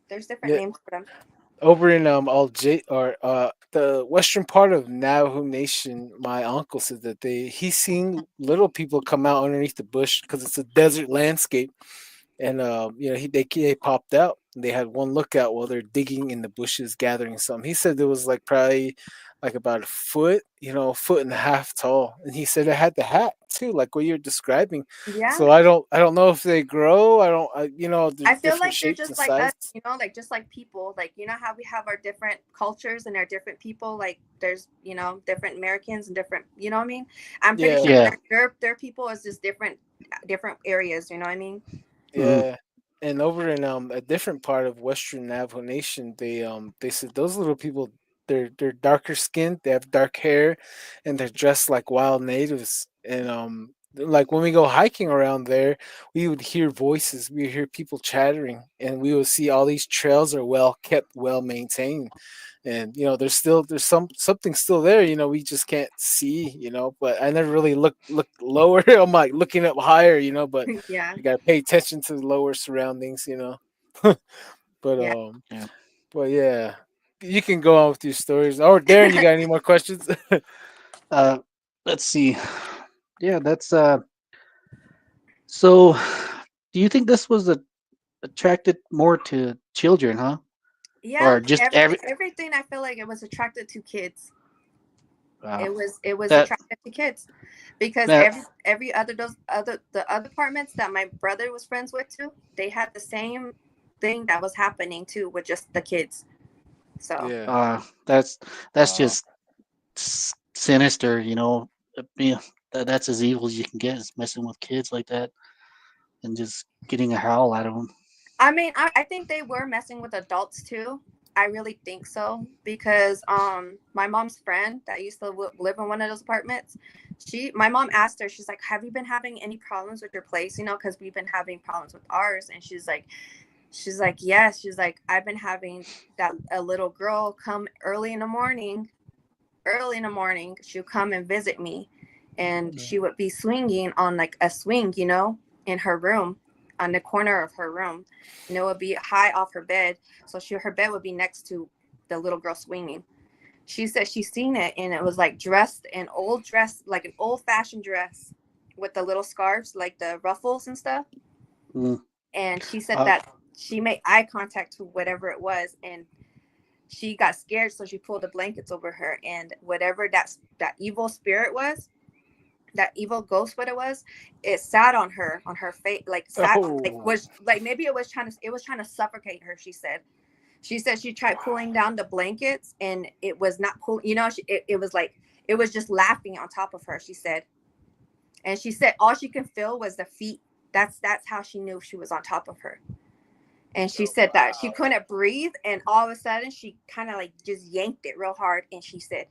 there's different yeah. names for them. Over in Alj or the western part of Navajo Nation, my uncle said that he's seen little people come out underneath the bush because it's a desert landscape, and they popped out. They had one lookout while they're digging in the bushes gathering something. He said there was like probably like about a foot, a foot and a half tall, and he said it had the hat too, like what you're describing. Yeah. So I don't know if they grow. There's I feel different like they're shapes and just like us, sizes. like just like people. Like how we have our different cultures and our different people. Like there's different Americans and different. You know what I mean? I'm pretty Yeah, sure yeah. their people is just different areas. You know what I mean? Mm, yeah. And over in a different part of Western Navajo Nation, they said those little people, they're darker skinned, they have dark hair, and they're dressed like wild natives. And like when we go hiking around there, we would hear voices, we would hear people chattering, and we would see all these trails are well kept, well maintained. And there's something still there, we just can't see, but I never really look lower. I'm like looking up higher, but Yeah. you gotta pay attention to the lower surroundings. but Yeah. yeah. but yeah, you can go on with your stories. Or Darren, you got any more questions? Uh, let's see. Yeah, that's so. Do you think this was attracted more to children, huh? Yeah, or just everything I feel like it was attracted to kids. uh, It was that attractive to kids because that every other those other the other apartments that my brother was friends with too, they had the same thing that was happening too with just the kids. So Yeah. uh, that's Wow. just sinister, you know. Yeah, that's as evil as you can get is messing with kids like that and just getting a howl out of them. I mean, I think they were messing with adults too. I really think so because my mom's friend that used to live in one of those apartments, my mom asked her, she's like, have you been having any problems with your place, you know, because we've been having problems with ours. And she's like yes, she's like, I've been having that a little girl come early in the morning, she'll come and visit me, and she would be swinging on like a swing, you know, in her room, on the corner of her room, and it would be high off her bed, so her bed would be next to the little girl swinging. She said she seen it, and it was like dress, like an old fashioned dress with the little scarves, like the ruffles and stuff. Mm. And she said Uh, that she made eye contact to whatever it was, and she got scared, so she pulled the blankets over her, and whatever that evil spirit was, that evil ghost, what it sat on her face, like sat like Oh. was like maybe it was trying to suffocate her. She said she tried pulling down the blankets, and it was not pulling, you know, it was like it was just laughing on top of her, she said. And she said all she could feel was the feet. That's how she knew she was on top of her. And she Oh, said that she wow. couldn't breathe, and all of a sudden she kind of like just yanked it real hard, and she said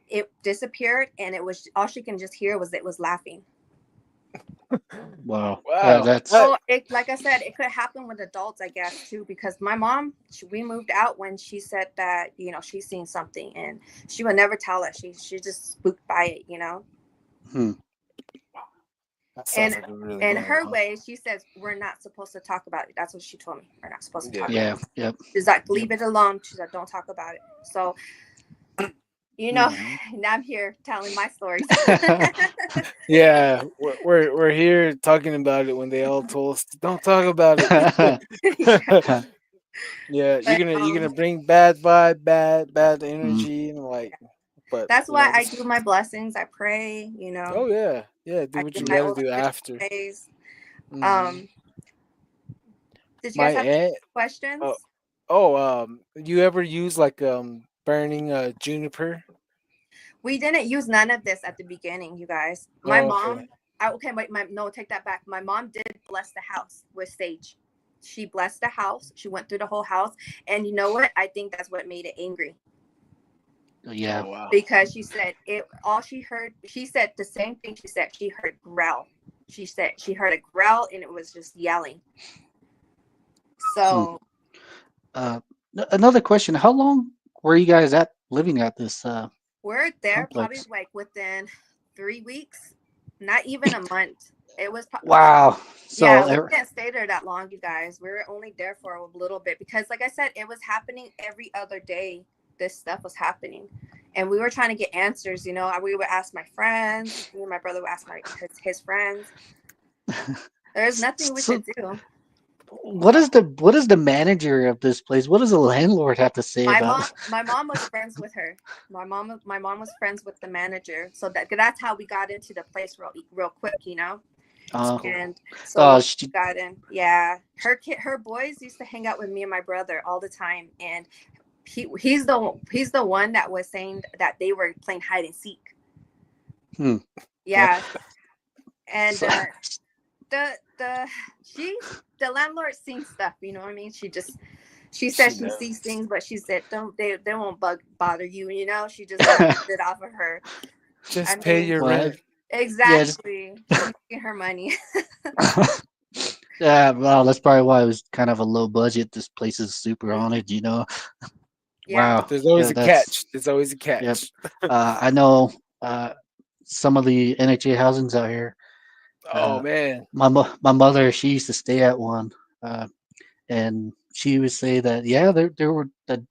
it disappeared, and it was all she can just hear was it was laughing. wow, Wow. That, So it, like I said, it could happen with adults, I guess, too, because my mom, we moved out when she said that, you know, she's seen something, and she would never tell us. She just spooked by it, you know. hmm. that sounds And like a really in bad, her huh? way, she says we're not supposed to talk about it. That's what she told me. We're not supposed to talk Yeah. about Yeah, it. yep. She's like, Yep. leave it alone. She's like, don't talk about it. So, you know, Hmm. now I'm here telling my stories. Yeah, we're here talking about it when they all told us don't talk about it. Yeah. Yeah, But you're gonna bring bad vibe, bad Mm. energy, and like, but that's you why know I this. do my blessings. I pray, you know. Oh yeah, yeah. Do I what do you my got to old do Christian after. ways. Hmm. Um, did you My guys have aunt. Oh, questions? you ever use like burning juniper? We didn't use none of this at the beginning, you guys. My Oh, okay. mom, okay, wait, no, take that back. My mom did bless the house with sage. She blessed the house. She went through the whole house, and you know what? I think that's what made it angry, Yeah. Oh wow. because she said it. All she heard, she said the same thing. She said she heard growl. She said she heard a growl, and it was just yelling. Hmm. So Uh, Another question: how long were you guys at living at this we're there probably complex? like within 3 weeks, not even a month. It was Wow. So, yeah, we didn't stay there that long, you guys. We were only there for a little bit because, like I said, it was happening every other day. This stuff was happening, and we were trying to get answers. You know, we would ask my friends. Me and my brother would ask his friends. There's nothing we so could do. Wow. what is the manager of this place? What does the landlord have to say about it? My mom was friends with her. My mom was friends with the manager, so that's how we got into the place real quick, you know. That's Uh, cool. And so once we she, got in, yeah, her boys used to hang out with me and my brother all the time, and he's the one that was saying that they were playing hide and seek. hmm, uh, Yeah, and so, the she the landlord seen stuff. You know what I mean? She She says she sees does. things, but she said don't they won't bother you. You know, she just kind of kept it off of her. I Just pay mean, your well, rent. yeah, just exactly. She's making her money. yeah. Well, that's probably why it was kind of a low budget. This place is super haunted, you know. Yeah. But Wow, there's always yeah, a that's catch. There's always a yep. catch. I know some of the NHA housings out here. Oh Uh, man. my mother, she used to stay at one, uh, and she would say that yeah, there were the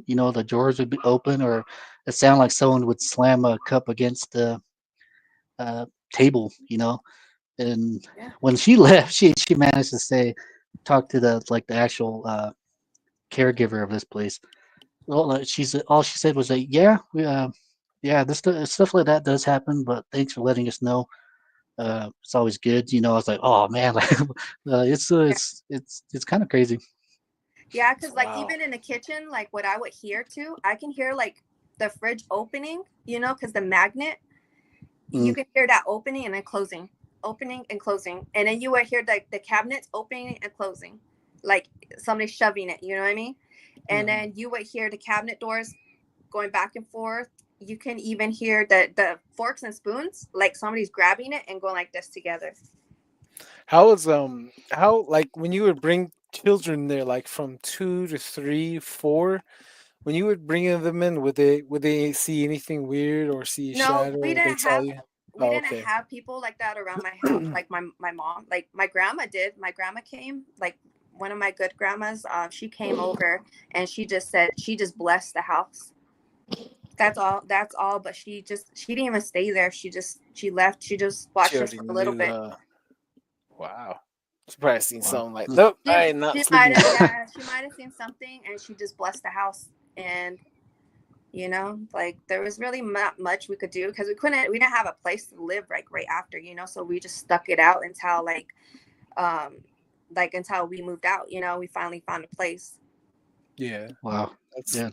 the drawers would be open, or it sounded like someone would slam a cup against the uh, table, you know. And Yeah. when she left, she managed to say talk to the like the actual caregiver of this place. Well, she's all she said was like, "Yeah, yeah, this stuff like that does happen, but thanks for letting us know. It's always good." I was like, "Oh man, like, it's kind of crazy." Yeah, because like Wow. even in the kitchen, like what I would hear too, I can hear like the fridge opening, because the magnet, you Mm, can hear that opening and then closing, opening and closing. And then you would hear like the cabinets opening and closing, like somebody shoving it, you know what I mean? And Mhm. then you would hear the cabinet doors going back and forth. You can even hear the forks and spoons, like somebody's grabbing it and going like this together. How like when you would bring children there, like from 2 to 3, 4, when you would bring them in, would they see anything weird or see a No, shadow? we Or they didn't tell have you? we Oh, didn't okay. have people like that around my house. Like my mom, like my grandma did. My grandma came, like one of my good grandmas. She came over and she just said she just blessed the house. That's all. That's all. But she didn't even stay there. She left. She just She watched us already for a little knew, bit. huh? Wow. She probably seen wow. something like, nope, She I ain't not she might sleeping have, here. yeah, she might have seen something and she just blessed the house. And like there was really not much we could do because we didn't have a place to live right after, so we just stuck it out until um until we moved out, we finally found a place. Yeah, Wow. that's Yeah.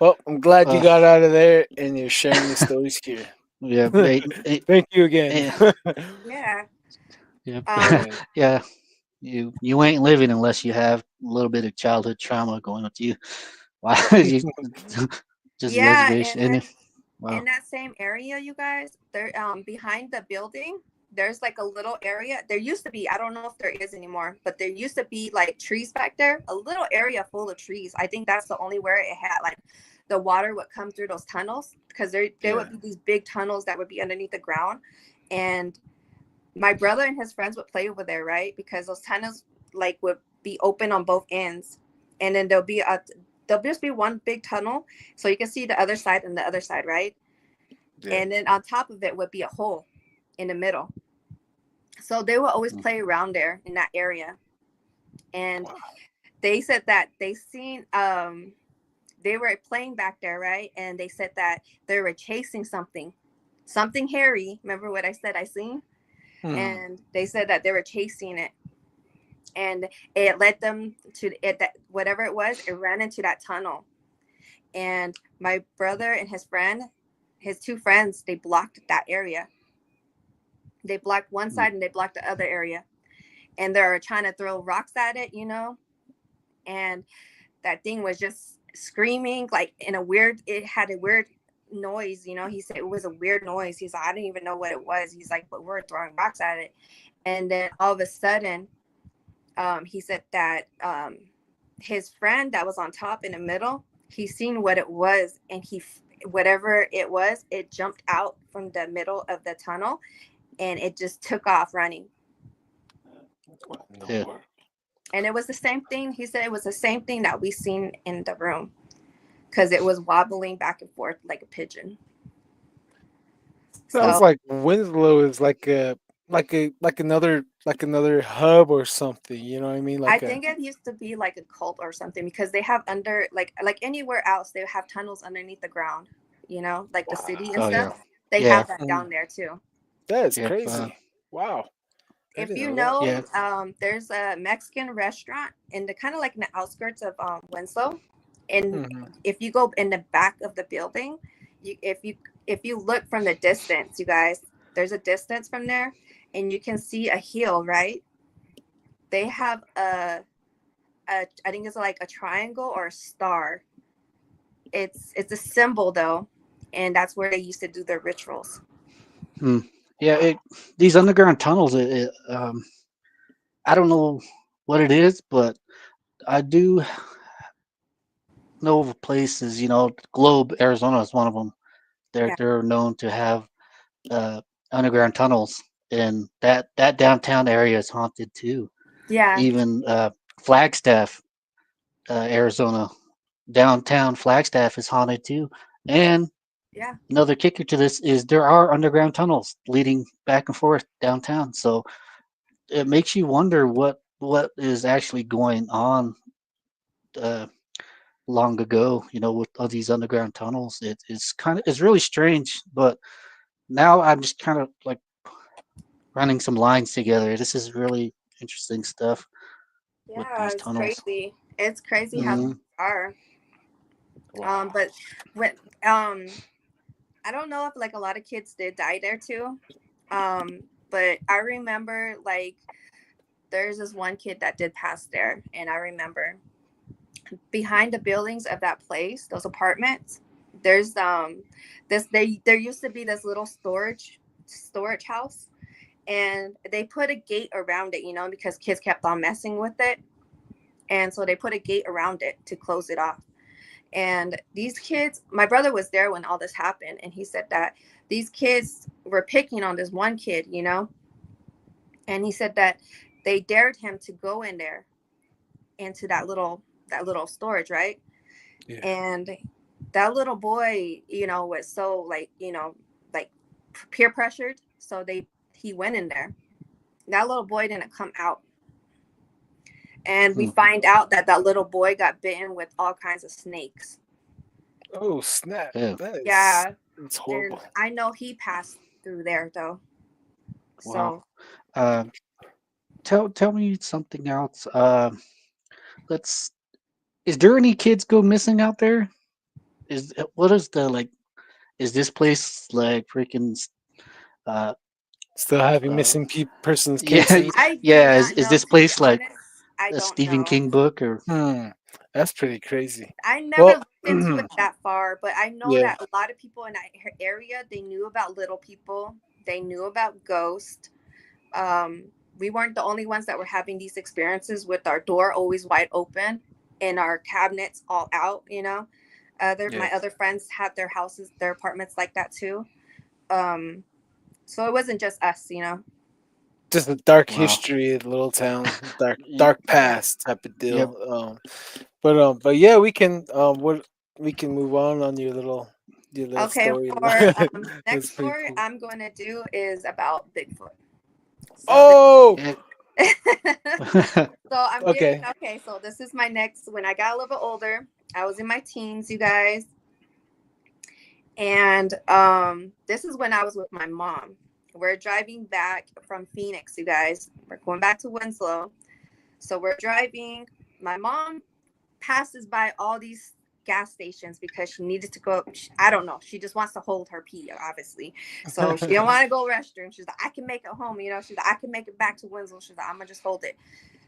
well. I'm glad you Uh, got out of there and you're sharing the stories here. yeah. Thank you again. Eh, Yeah. yeah. um Yeah. You ain't living unless you have a little bit of childhood trauma going with you. Wow. You just yeah, and reservation. then Wow. in that same area, you guys, there behind the building, there's like a little area. There used to be, I don't know if there is anymore, but there used to be like trees back there, a little area full of trees. I think that's the only where it had like the water would come through those tunnels because there Yeah. would be these big tunnels that would be underneath the ground. And my brother and his friends would play over there, right? Because those tunnels like would be open on both ends. And then there'll just be one big tunnel. So you can see the other side and the other side, right? Yeah. And then on top of it would be a hole in the middle. So they will always Mm, play around there in that area. And Wow. they said that they were playing back there, right? And they said that they were chasing something hairy. Remember what I said I seen? Hmm. And they said that they were chasing it, and it led them to it, that whatever it was, it ran into that tunnel. And my brother and his two friends, they blocked that area. They blocked one mm, side and they blocked the other area, and they're trying to throw rocks at it, and that thing was just screaming like in a weird, it had a weird noise. He said it was a weird noise. He's like, I didn't even know what it was. He's like, but we're throwing rocks at it. And then all of a sudden, he said that his friend that was on top in the middle, he seen what it was, and whatever it was, it jumped out from the middle of the tunnel, and it just took off running. What in the yeah. world? And it was the same thing. He said it was the same thing that we seen in the room because it was wobbling back and forth like a pigeon. Sounds So like Winslow is like another hub or something. You know what I mean? I Like a think it used to be like a cult or something because they have under like anywhere else they have tunnels underneath the ground, like the city and Oh wow. yeah. stuff. They Yeah. have that Mm, down there too. that is Yep. crazy. Wow. I If didn't you know that. know, Yeah. there's a Mexican restaurant in the kind of like in the outskirts of Winslow, and Hmm. if you go in the back of the building, you if you look from the distance, you guys, there's a distance from there, and you can see a hill, right? They have I think it's like a triangle or a star. It's a symbol though, and that's where they used to do their rituals. Mm, yeah. Wow. These underground tunnels. I don't know what it is, but I do know of places. Globe, Arizona is one of them. They're Yeah, they're known to have uh, underground tunnels, and that downtown area is haunted too. yeah, Even Flagstaff, Arizona, downtown Flagstaff is haunted too. And yeah. another kicker to this is there are underground tunnels leading back and forth downtown. So it makes you wonder what is actually going on long ago, with all these underground tunnels. It's really strange, but now I'm just kind of like running some lines together. This is really interesting stuff with Yeah, these it's tunnels. crazy. It's crazy how things Hmm. are. Wow. But when I don't know if like a lot of kids did die there too. But I remember like there's this one kid that did pass there, and I remember behind the buildings of that place, those apartments, there's there used to be this little storage house, and they put a gate around it, because kids kept on messing with it, and so they put a gate around it to close it off. And these kids, my brother was there when all this happened, and he said that these kids were picking on this one kid, and he said that they dared him to go in there into that little storage, right? Yeah. And that little boy, was so like peer pressured, so he went in there. That little boy didn't come out, and we Hmm. find out that that little boy got bitten with all kinds of snakes. Oh snap! Yeah. That's Yeah, horrible. and I know he passed through there though. Wow. So Uh, tell me something else. Let's. Is there any kids go missing out there? What is the like? Is this place like freaking? Uh, Still having uh, missing person's yeah, cases. I do yeah. not Is know, this to be place like honest. I a don't Stephen know. King book or? Hmm. That's pretty crazy. I never Well, looked into it that far, but I know yeah, that a lot of people in that area, they knew about little people. They knew about ghosts. Um, we weren't the only ones that were having these experiences with our door always wide open and our cabinets all out. yeah. My other friends had their houses, their apartments like that too. Um, so it wasn't just us. Just a dark Wow. history of the little town, Y- dark past type of Yep. deal. But yeah, we can move on your little Okay, story. for That's next pretty story cool. I'm going to do is about Bigfoot. So Oh, Yeah. So I'm getting okay. okay. So this is my next. When I got a little bit older, I was in my teens, you guys, and this is when I was with my mom. We're driving back from Phoenix, you guys. We're going back to Winslow. So we're driving. My mom passes by all these gas stations because she needed to go. I don't know. She just wants to hold her pee, obviously. So she don't want to go restroom. She's like, I can make it home. She's like, I can make it back to Winslow. She's like, I'm gonna just hold it.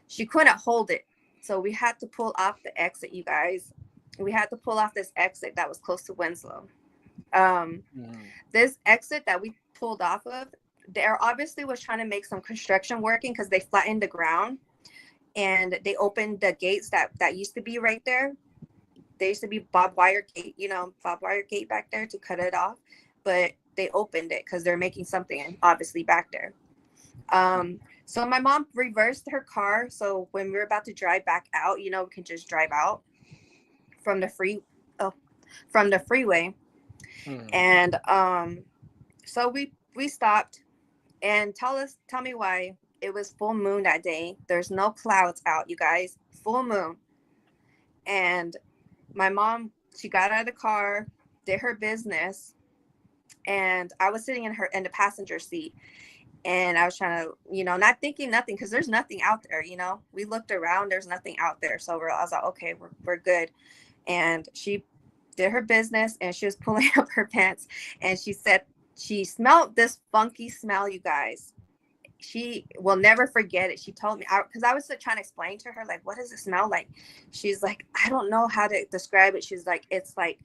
She couldn't hold it. So we had to pull off the exit, you guys. We had to pull off this exit that was close to Winslow. Um, Mhm. this exit that we pulled off of, there obviously was trying to make some construction working because they flattened the ground and they opened the gates that used to be right there. There used to be barbed wire gate back there to cut it off, but they opened it because they're making something obviously back there. So my mom reversed her car. So when we were about to drive back out, we can just drive out from the oh, from the freeway. Mhm. And so we stopped and tell me why it was full moon that day. There's no clouds out, you guys. Full moon. And my mom, she got out of the car, did her business, and I was sitting in the passenger seat. And I was trying to, not thinking nothing because there's nothing out there. We looked around, there's nothing out there. So I was like, okay, we're good. And she did her business and she was pulling up her pants and she said she smelled this funky smell, you guys. She will never forget it. She told me, because I was trying to explain to her, like, what does it smell like? She's like, I don't know how to describe it. She's like, it's like,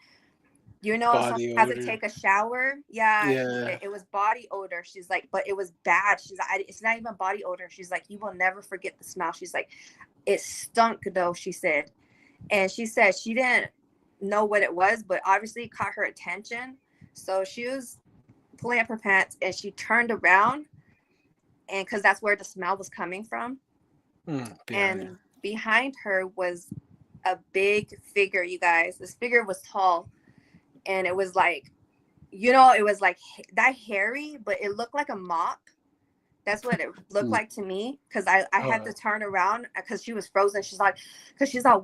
someone Body has to odor. take a shower. Yeah, she Yeah. said it was body odor. She's like, but it was bad. She's like, it's not even body odor. She's like, you will never forget the smell. She's like, it stunk though, she said. And she said she didn't know what it was, but obviously it caught her attention. So she was pulling up her pants and she turned around, and because that's where the smell was coming from. Behind. And behind her was a big figure, you guys. This figure was tall, and it was like that hairy, but it looked like a mop. That's what it looked Hmm. like to me, because I had to Uh, turn around because she was frozen. She's like,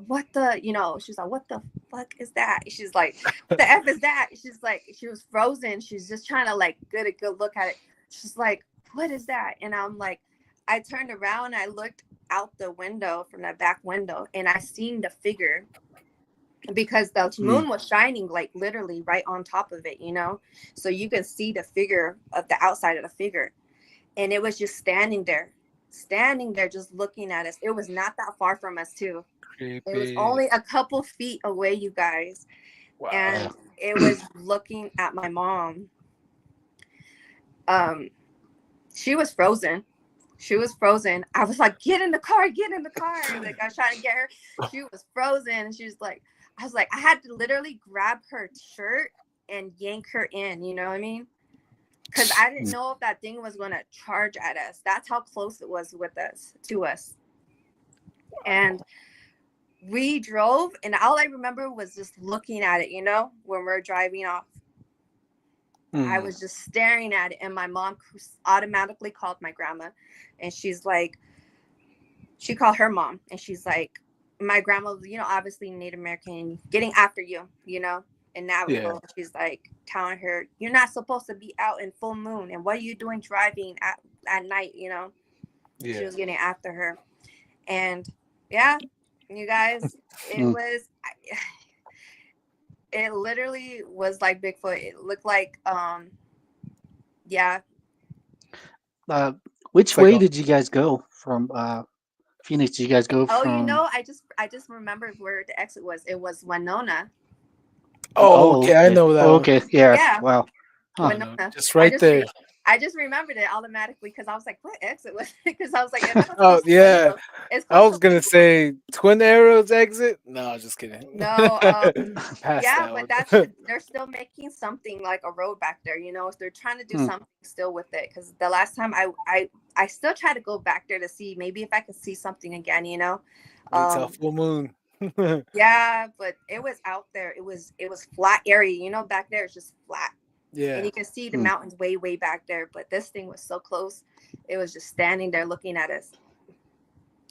what the, she's like, what the fuck is that? She's like, what the F is that? She's like, she was frozen. She's just trying to like get a good look at it. She's like, what is that? And I'm like, I turned around, I looked out the window from that back window, and I seen the figure, because the Hmm. moon was shining like literally right on top of it, so you can see the figure of the outside of the figure, and it was just standing there just looking at us. It was not that far from us too. It was creepy. only a couple feet away, you guys. Wow. Yeah. And it was looking at my mom. um she was frozen. I was like, get in the car, get in the car. Like, I was trying to get her. She was frozen, and she was like, I was like, I had to literally grab her shirt and yank her in, you know what I mean? Because I didn't know if that thing was going to charge at us. That's how close it was to us. And we drove, and all I remember was just looking at it, when we're driving off. I Mm. was just staring at it, and my mom automatically called my grandma, and she called her mom, and she's like, my grandma, obviously Native American, getting after you, in Yeah. Navajo. She's like telling her, you're not supposed to be out in full moon, and what are you doing driving at night, She Yeah. was getting after her. And yeah, you guys, Hmm. it literally was like Bigfoot. It looked like, yeah. Uh, It's which like way a did you guys go from Phoenix? Did you guys go Oh, from? I just remembered where the exit was. It was Winona. oh, Oh, okay, I okay. know that Oh, one. okay. Yeah. Yeah, Wow. Huh. You know, Winona. just I right just there. re- I just remembered it automatically, because I was like, what exit was it? Because I was like, it's Oh close to yeah, Winslow. It's I close was to gonna Winslow. say Twin Arrows exit. No, just kidding. No, Past yeah, that but one. they're still making something like a road back there. They're trying to do Hmm. something still with it. Because the last time I still try to go back there to see maybe if I could see something again. Wait till Um, full moon. yeah, but it was out there. It was flat area. Back there it's just flat, and Yeah, you can see the Hmm. mountains way way back there. But this thing was so close. It was just standing there looking at us.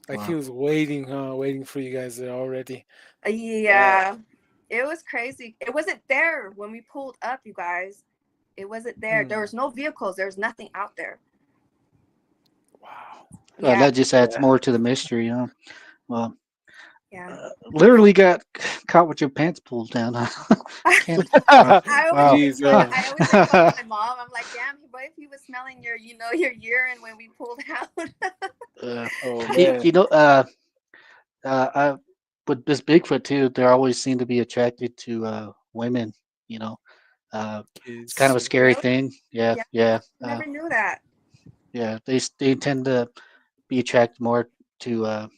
like he Wow. was waiting, huh? Waiting for you guys there already. Wow, Yeah, it was crazy. It wasn't there when we pulled up, you guys. It wasn't there. There mm, was no vehicles. There was nothing out there. wow. Yeah, That just adds Yeah. more to the mystery, huh? Well, yeah. literally got caught with your pants pulled down. Huh? Can't. I always Wow. make Jeez, fun. Huh. I always make fun of my mom. I'm like, damn, what if he was smelling your urine when we pulled out? uh, oh you, man, you know, I, with this Bigfoot too, they always seem to be attracted to women. You know, it's kind of a kids. scary Really? thing. Yeah, Yeah, yeah, never knew that. yeah. They tend to be attracted more to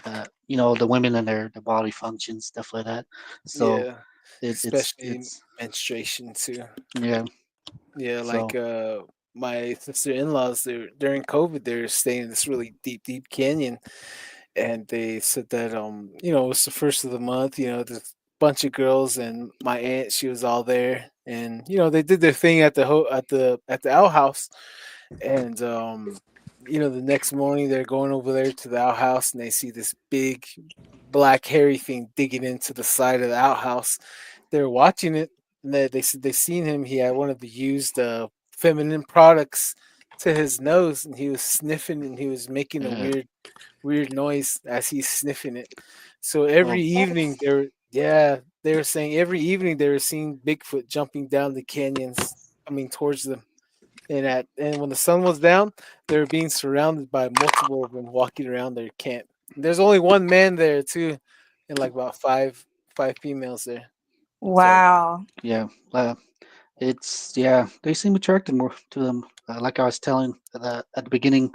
the women and their body functions, stuff like that. So Yeah, it's especially it's menstruation too. yeah. Yeah, like So my sister-in-laws, they during COVID, they're staying in this really deep canyon, and they said that it was the first of the month. There's a bunch of girls, and my aunt, she was all there, and they did their thing at the outhouse, and the next morning they're going over there to the outhouse, and they see this big black hairy thing digging into the side of the outhouse. They're watching it, and they said they seen him. He had one of the used feminine products to his nose, and he was sniffing, and he was making a uh, weird noise as he's sniffing it. So every oh evening they were saying every evening they were seeing Bigfoot jumping down the canyons, coming towards them. And when the sun was down, they were being surrounded by multiple of them walking around their camp. There's only one man there too, and like about five females there. So Wow. yeah. It's yeah. They seem attracted more to them. Like I was telling at the beginning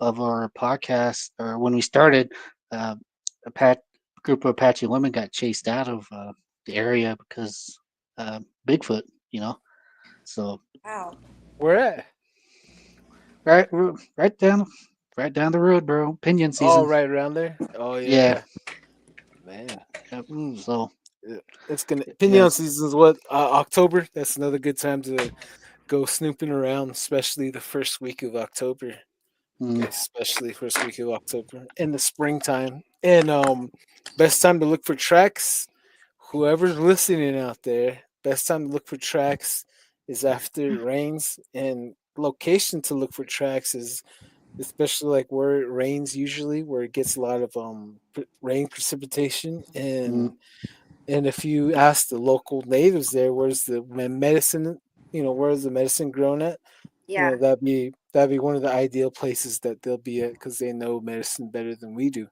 of our podcast, or when we started, uh, a group of Apache women got chased out of the area because Bigfoot. You know, so Wow. where at? right, right down the road, bro. Pinion Oh, season. right around there. Oh Yeah. yeah, man. Yep. Mm. So Yeah, it's gonna yeah. Pinion season is what October. That's another good time to go snooping around, especially the first week of October. Mm, Especially first week of October in the springtime. And best time to look for tracks. Whoever's listening out there, best time to look for tracks is after it rains. And location to look for tracks is especially like where it rains usually, where it gets a lot of rain precipitation. mm, And if you ask the local natives there, where's the medicine? Where's the medicine grown at? Yeah. That'd be one of the ideal places that they'll be at because they know medicine better than we do.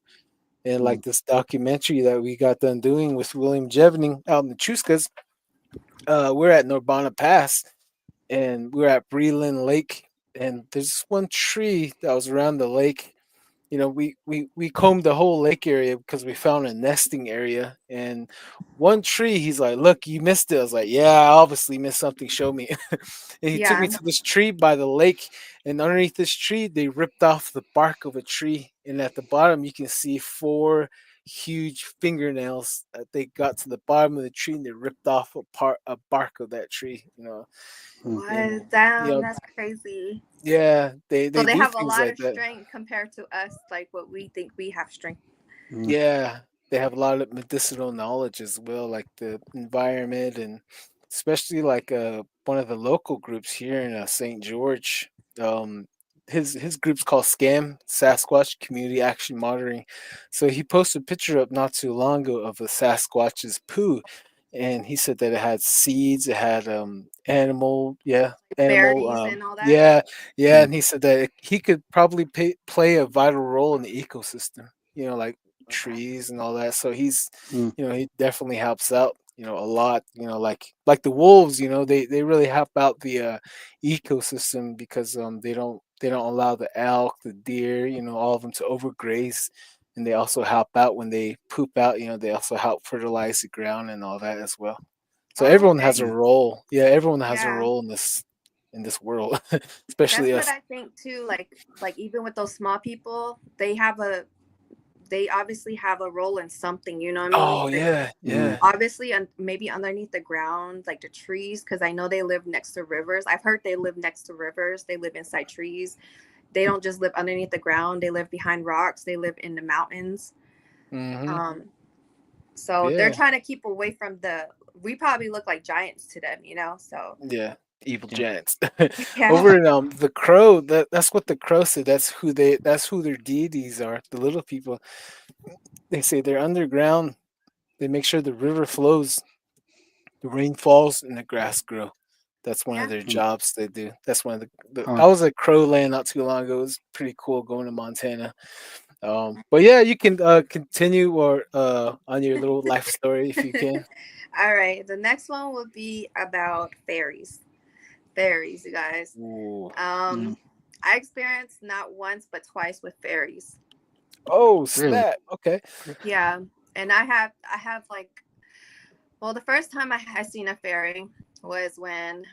And mm, like this documentary that we got done doing with William Jevening out in the Chuskas, we're at Norbana Pass and we're at Breland Lake, and there's this one tree that was around the lake. We combed the whole lake area because we found a nesting area. And one tree, he's like, "Look, you missed it." I was like, "Yeah, I obviously missed something. Show me." And he took me Yeah. to this tree by the lake, and underneath this tree, they ripped off the bark of a tree, and at the bottom, you can see four huge fingernails that they got to the bottom of the tree, and they ripped off a bark of that tree. mm, And What? Damn, you know, that's crazy. yeah, So they they do have a things lot like of that. strength compared to us, like what we think we have strength. mm, Yeah, they have a lot of medicinal knowledge as well, like the environment, and especially like one of the local groups here in St. George. Um, his group's called Scam Sasquatch Community Action Monitoring. So he posted a picture up not too long ago of a Sasquatch's poo, and he said that it had seeds, it had animal, Berries and all that. yeah, yeah, mm, and he said that he could probably play a vital role in the ecosystem. Like trees and all that. So mm, he definitely helps out, a lot. Like the wolves, they really help out the ecosystem because they don't allow the elk, the deer, all of them to overgraze, and they also help out when they poop out. They also help fertilize the ground and all that as well. So Oh, everyone has okay. a mm, role. Yeah, everyone has a Yeah. role in this world, That's especially what us. I think too. Like even with those small people, they obviously have a role in something, you know what I mean? Oh They, yeah, mm, yeah. obviously maybe underneath the ground, like the trees, because I know they live next to rivers. I've heard they live next to rivers. They live inside trees. They don't just live underneath the ground. They live behind rocks. They live in the mountains. Hmm. Um, so they're Yeah. trying to keep away from the. We probably look like giants to them, you know. So Yeah, evil yeah, giants. yeah, Over in the crow, that's what the crow said. That's who their deities are. The little people. They say they're underground. They make sure the river flows, the rain falls, and the grass grow. That's one of yeah. their mm, jobs they do. That's one of huh, I was at Crow Land not too long ago. It was pretty cool going to Montana. But yeah, you can continue or on your little life story if you can. All right. The next one will be about fairies. Fairies, you guys. Ooh. mm, Um, I experienced not once but twice with fairies. Oh really? snap! Okay. Yeah, and I have like, well, the first time I seen a fairy was when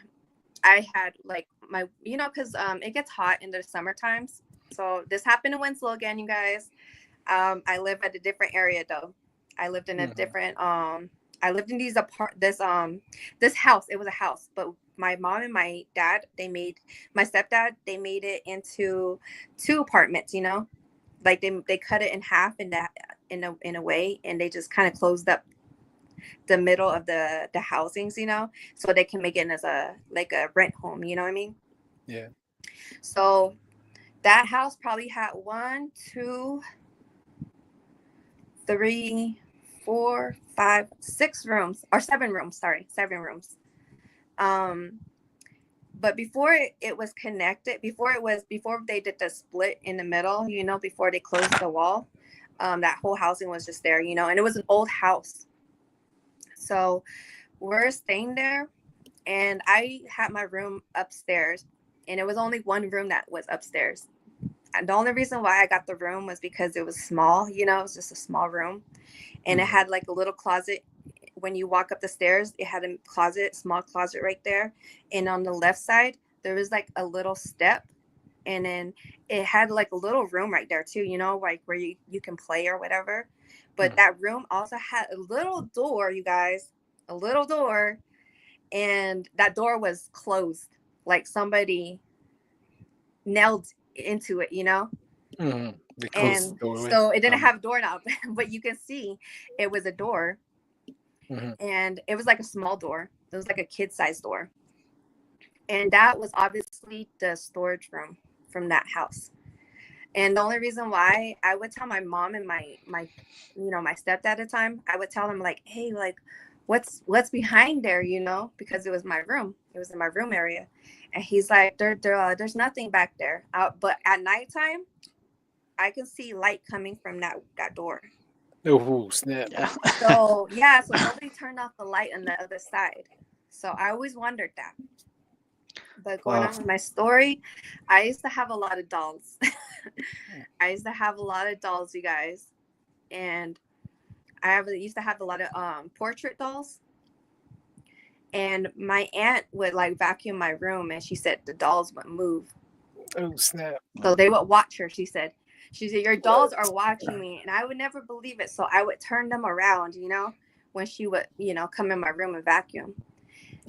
I had like my, because it gets hot in the summer times. So this happened in Winslow again, you guys. I live at a different area though. I lived in a Hmm. different I lived in this house. It was a house, but my mom and my dad, my stepdad, they made it into two apartments, like they cut it in half in a way, and they just kind of closed up the middle of the housings, so they can make it as a like a rent home, you know what I mean? Yeah. So that house probably had one, two, three, four, five, 6 rooms, or 7 rooms. Sorry, 7 rooms. Um, but before it was connected, before they did the split in the middle, before they closed the wall, that whole housing was just there, and it was an old house. So we're staying there, and I had my room upstairs, and it was only one room that was upstairs. And the only reason why I got the room was because it was small, it was just a small room, and it Hmm. had like a little closet. When you walk up the stairs, it had a small closet right there, and on the left side there was like a little step, and then it had like a little room right there too, like where you can play or whatever. But Hmm. that room also had a little door, you guys, a little door, and that door was closed. like somebody nailed into it, you know. Mm-hmm. The closed And doorway. so it didn't have a doorknob, but you can see it was a door. Mm-hmm. And it was like a small door. It was like a kid-sized door. And that was obviously the storage room from that house. And the only reason why I would tell my mom and my my stepdad at the time, I would tell them like, hey, like what's behind there, you know, because it was my room. It was in my room area. And he's like, there's nothing back there. But at nighttime, I can see light coming from that door. Oh, snap. Yeah. So yeah, so nobody turned off the light on the other side. So I always wondered that. But going Wow. on with my story, I used to have a lot of dolls. I used to have a lot of dolls, you guys, and used to have a lot of portrait dolls. And my aunt would like vacuum my room, and she said the dolls would move, Oh, snap. so they would watch her. She said your dolls are watching me, and I would never believe it. So I would turn them around, you know, when she would come in my room and vacuum.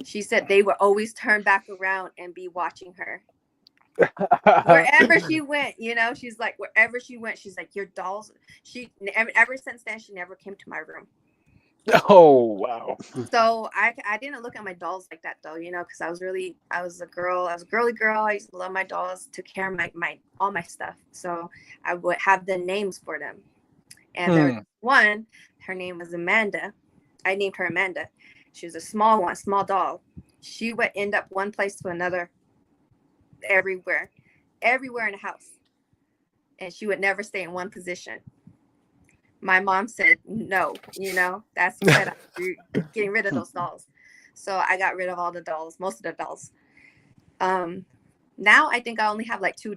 She said they would always turn back around and be watching her. Wherever she went, you know, she's like, wherever she went, she's like, your dolls. Ever since then, she never came to my room. Oh, wow. So I didn't look at my dolls like that though, you know, because I was a girl. I was a girly girl. I used to love my dolls, took care of my all my stuff. So I would have the names for them. And there was one, her name was Amanda. I named her Amanda. She was a small one, small doll. She would end up one place to another, everywhere in the house. And she would never stay in one position. My mom said, no, you know, that's good. You're getting rid of those dolls. So I got rid of all the dolls, most of the dolls. Now I think I only have like two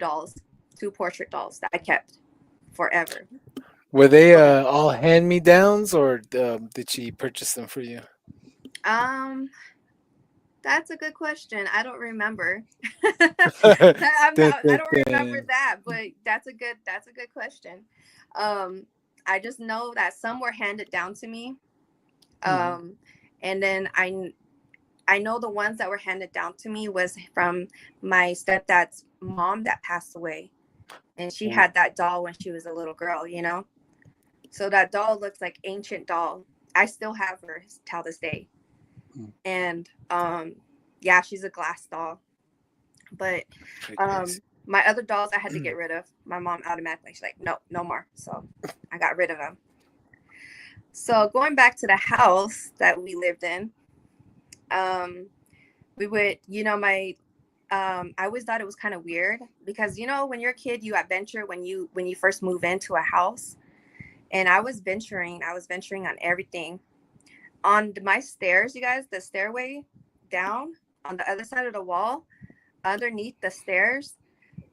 portrait dolls that I kept forever. Were they all hand-me-downs, or did she purchase them for you? That's a good question. I don't remember. Dun, I dun, don't remember dun. that, but that's a good question. I just know that some were handed down to me. And then I know the ones that were handed down to me was from my stepdad's mom that passed away. And she had that doll when she was a little girl, you know? So that doll looks like ancient doll. I still have her till this day. And yeah, she's a glass doll. But my other dolls I had to get rid of. My mom automatically, she's like, no more. So I got rid of them. So going back to the house that we lived in, we would, you know, I always thought it was kind of weird because, you know, when you're a kid, you adventure when you first move into a house. And I was venturing on everything. On my stairs, you guys, the stairway down on the other side of the wall, underneath the stairs,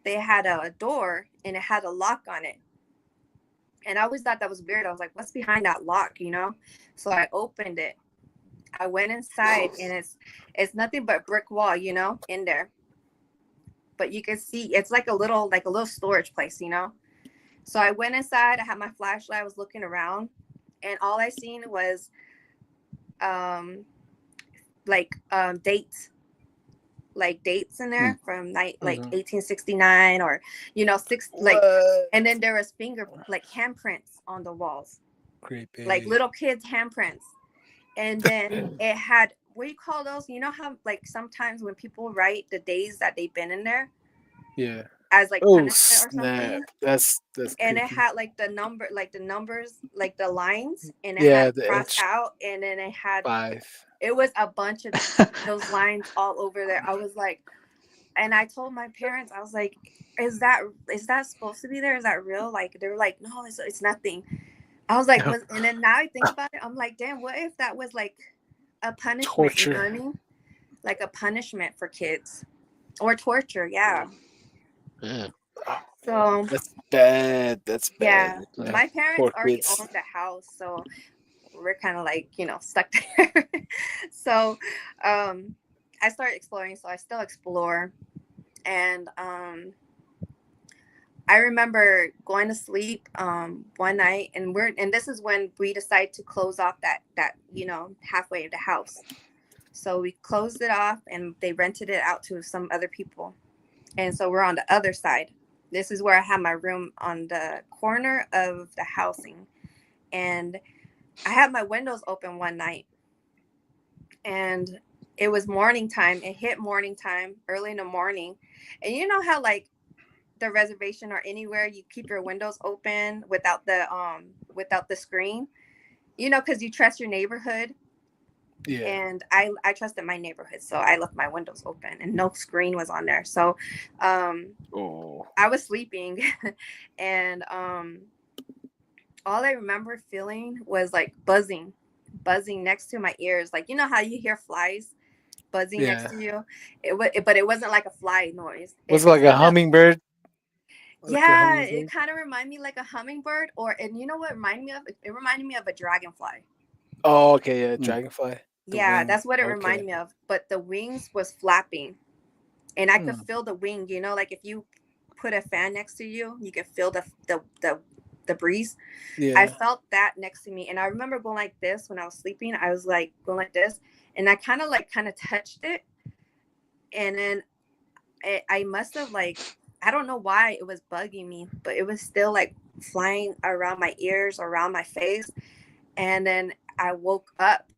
they had a door and it had a lock on it. And I always thought that was weird. I was like, what's behind that lock, you know? So I opened it. I went inside and it's nothing but brick wall, you know, in there. But you can see it's like a little storage place, you know? So I went inside, I had my flashlight, I was looking around, and all I seen was dates in there from like 1869 or, you know, and then there was handprints on the walls. Creepy. Like little kids' handprints. And then it had, what do you call those? You know how like sometimes when people write the days that they've been in there? Yeah. As like Oh, punishment or something. snap. That's And it creepy. had like the numbers, like the lines, and it Yeah, had the crossed edge out, and then it had 5. it was a bunch of those lines all over there. I was like, and I told my parents, I was like, is that supposed to be there? Is that real? Like they were like, no, it's nothing. I was like, and then now I think about it, I'm like, damn, what if that was like a punishment? You know what I Torture. mean? Like a punishment for kids or torture, yeah. Yeah. So That's bad. That's yeah, bad. my parents Poor already kids. owned the house, so we're kind of like, you know, stuck there. So I started exploring, so I still explore. And I remember going to sleep one night, and this is when we decided to close off that you know, halfway of the house. So we closed it off and they rented it out to some other people. And so we're on the other side. This is where I have my room on the corner of the housing. And I had my windows open one night and it was morning time. It hit morning time early in the morning. And you know how like the reservation or anywhere you keep your windows open without the screen, you know, because you trust your neighborhood. Yeah. And I trusted my neighborhood, so I left my windows open and no screen was on there. So Oh. I was sleeping and all I remember feeling was like buzzing next to my ears, like you know how you hear flies buzzing next Yeah. to you. But it wasn't like a fly noise. Was It it like a kind of, hummingbird? Like a yeah, it hummingbird? kind of reminded me like a hummingbird, or and you know what it reminded me of? It reminded me of a dragonfly. Oh, okay, yeah, Mm. dragonfly. The Yeah, wing. that's what it Okay. reminded me of. But the wings was flapping, and I could Hmm. feel the wing. You know, like if you put a fan next to you, you could feel the breeze. I Yeah. felt that next to me, and I remember going like this when I was sleeping. I was like going like this, and I kind of touched it, and then I must have like I don't know why it was bugging me, but it was still like flying around my ears, around my face, and then I woke up.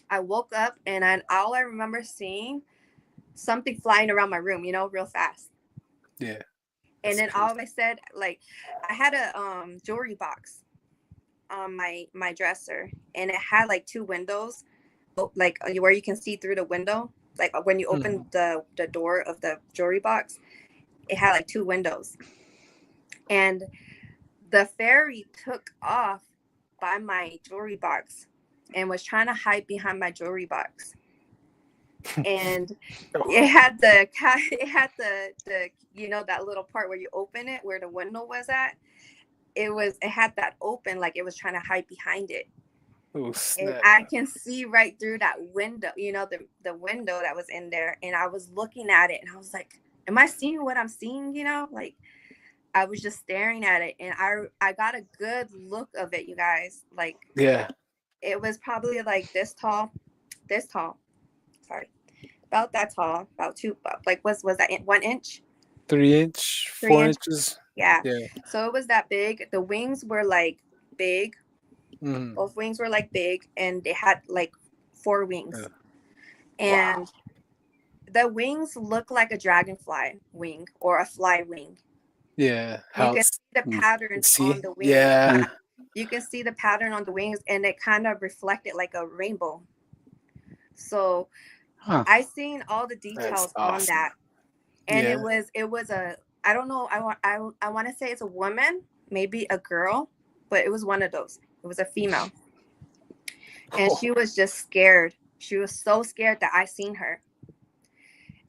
I woke up, and all I remember seeing something flying around my room, you know, real fast. Yeah. And That's then crazy. all I said, like, I had a jewelry box on my dresser, and it had like two windows, like where you can see through the window. Like when you open Mhm. the door of the jewelry box, it had like two windows, and the fairy took off by my jewelry box and was trying to hide behind my jewelry box. And it Oh, had the you know that little part where you open it where the window was at. It had that open like it was trying to hide behind it. oh And snap. I can see right through that window, you know, the window that was in there. And I was looking at it and I was like, am I seeing what I'm seeing? You know, like I was just staring at it and I got a good look of it, you guys. Like Yeah. it was probably like this tall. Sorry. About that tall, about two, like was that 1 inch, 3 inch, 3 inch? 4 inches. Yeah. Yeah. So it was that big. The wings were like big. Mm. Both wings were like big, and they had like four Yeah. wings. Wow. And the wings look like a dragonfly wing or a fly wing. Yeah. You How can it's see the Mm. patterns on see? the wings. Yeah. Yeah. You can see the pattern on the wings, and it kind of reflected like a rainbow. So Huh. I seen all the That's details on awesome. that, and Yeah. it was a I don't know I want to say it's a woman, maybe a girl, but it was one of those. It was a female, and Oh, she was just scared. She was so scared that I seen her,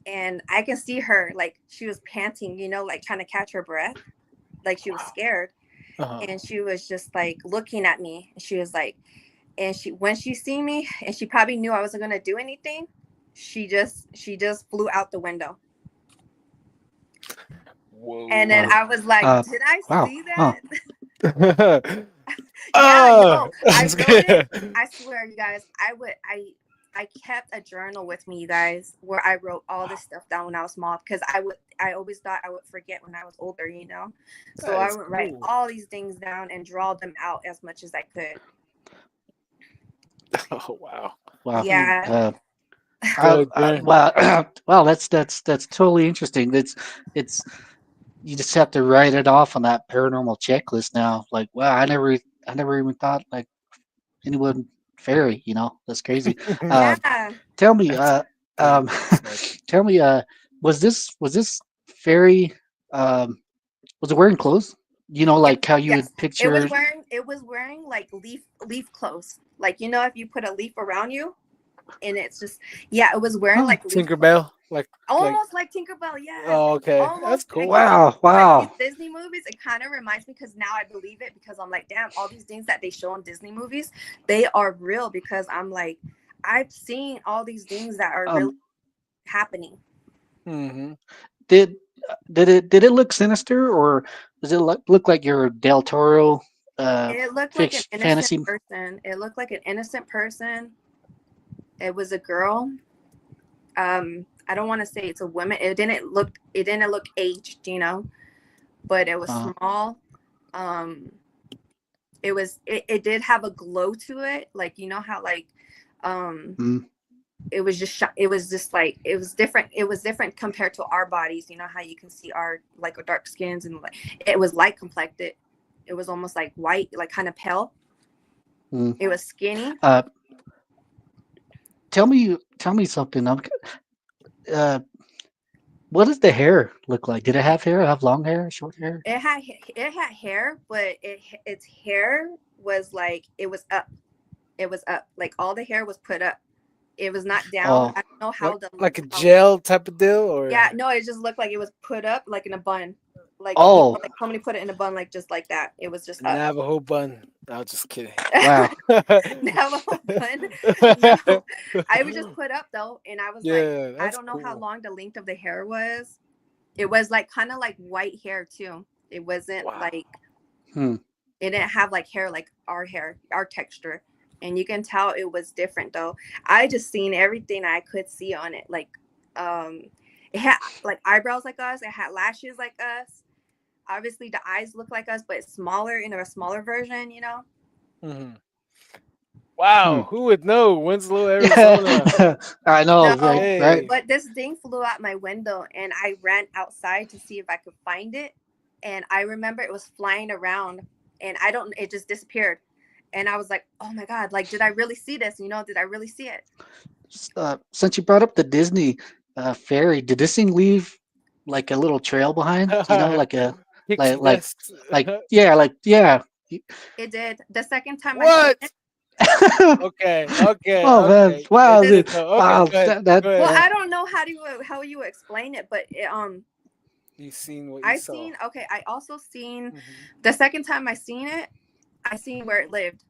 and I can see her like she was panting, you know, like trying to catch her breath, like she was wow. scared, Uh-huh. and she was just like looking at me, and she was like, and she when she seen me, and she probably knew I wasn't gonna do anything, she just flew out the window. And then Whoa. Wow. I was like, did I Wow. see Huh. that? Yeah, Ah, no, I it's wrote it. good. I swear, you guys, I kept a journal with me, you guys, where I wrote all this stuff down when I was small because I always thought I would forget when I was older, you know. So That I is would write cool. all these things down and draw them out as much as I could. Oh wow. Wow. Hmm. Yeah. Go there. Wow. Wow. That's totally interesting. It's you just have to write it off on that paranormal checklist now. Like, wow, I never even thought like anyone fairy. You know, that's crazy. Um, Yeah. tell me, That's good. um, Snap. tell me, was this fairy? Um, was it wearing clothes? You know, Yes. like how you Yes. would picture. It was wearing like leaf clothes. Like you know if you put a leaf around you and it's just yeah, it was wearing Huh. like leaf clothes. Tinkerbell. Like Almost like Tinkerbell, yes. oh okay. That's Almost like cool. if you Wow. watch these Wow. Disney movies, it kind of reminds me because now I believe it because I'm like, damn, all these things that they show in Disney movies, they are real because I'm like, I've seen all these things that are really Um, happening. Mm-hmm. did did it look sinister, or does it look like your Del Toro It looked like an fiction innocent fantasy? person. It looked like an innocent person. It was a girl. I don't want to say it's a woman. It didn't look aged, but it was Uh, small. It did have a glow to it, like how like um mm, it was just like it was different compared to our bodies. You know how you can see our like our dark skins, and like it was light complected. It was almost like white, like kind of pale. mm. It was skinny. Uh, tell me something. Uh, what does the hair look like? Did it have hair? Have long hair? Short hair? It had hair, but its hair was like it was up, like all the hair was put up. It was not down. Oh, I don't know like how the like a how, gel type of deal, yeah, or no, it just looked like it was put up like in a bun, like oh, like somebody put it in a bun, like just like that. It was just up. Navajo bun. No, just kidding. wow. Navajo bun. No, I was just put up though, and I was like, Yeah, I that's don't know how cool. long the length of the hair was. It was like kind of like white hair too. It wasn't Wow. like Hmm. it didn't have like hair, our texture. And you can tell it was different though. I just seen everything I could see on it. Like um it had like eyebrows like us, it had lashes like us. Obviously the eyes look like us, but it's smaller in a smaller version. Hmm. Hmm. Wow, who would know? Winslow, Arizona. Yeah, I know, right? No, Right. Hey. but this thing flew out my window and I ran outside to see if I could find it. And I remember it was flying around and it just disappeared. And I was like, oh my God, like, did I really see this? Did I really see it? Since you brought up the Disney fairy, did this thing leave like a little trail behind? Like a Pixie like like dust. like yeah. It did. The second time I seen What? it, Okay, okay, Oh man! okay. Good Wow! this to Dude, know. Okay, wow! go ahead. Go well, ahead. I don't know how you explain it, but You seen what you I saw. seen okay, I also seen Hmm. the second time I seen it, I seen where it lived.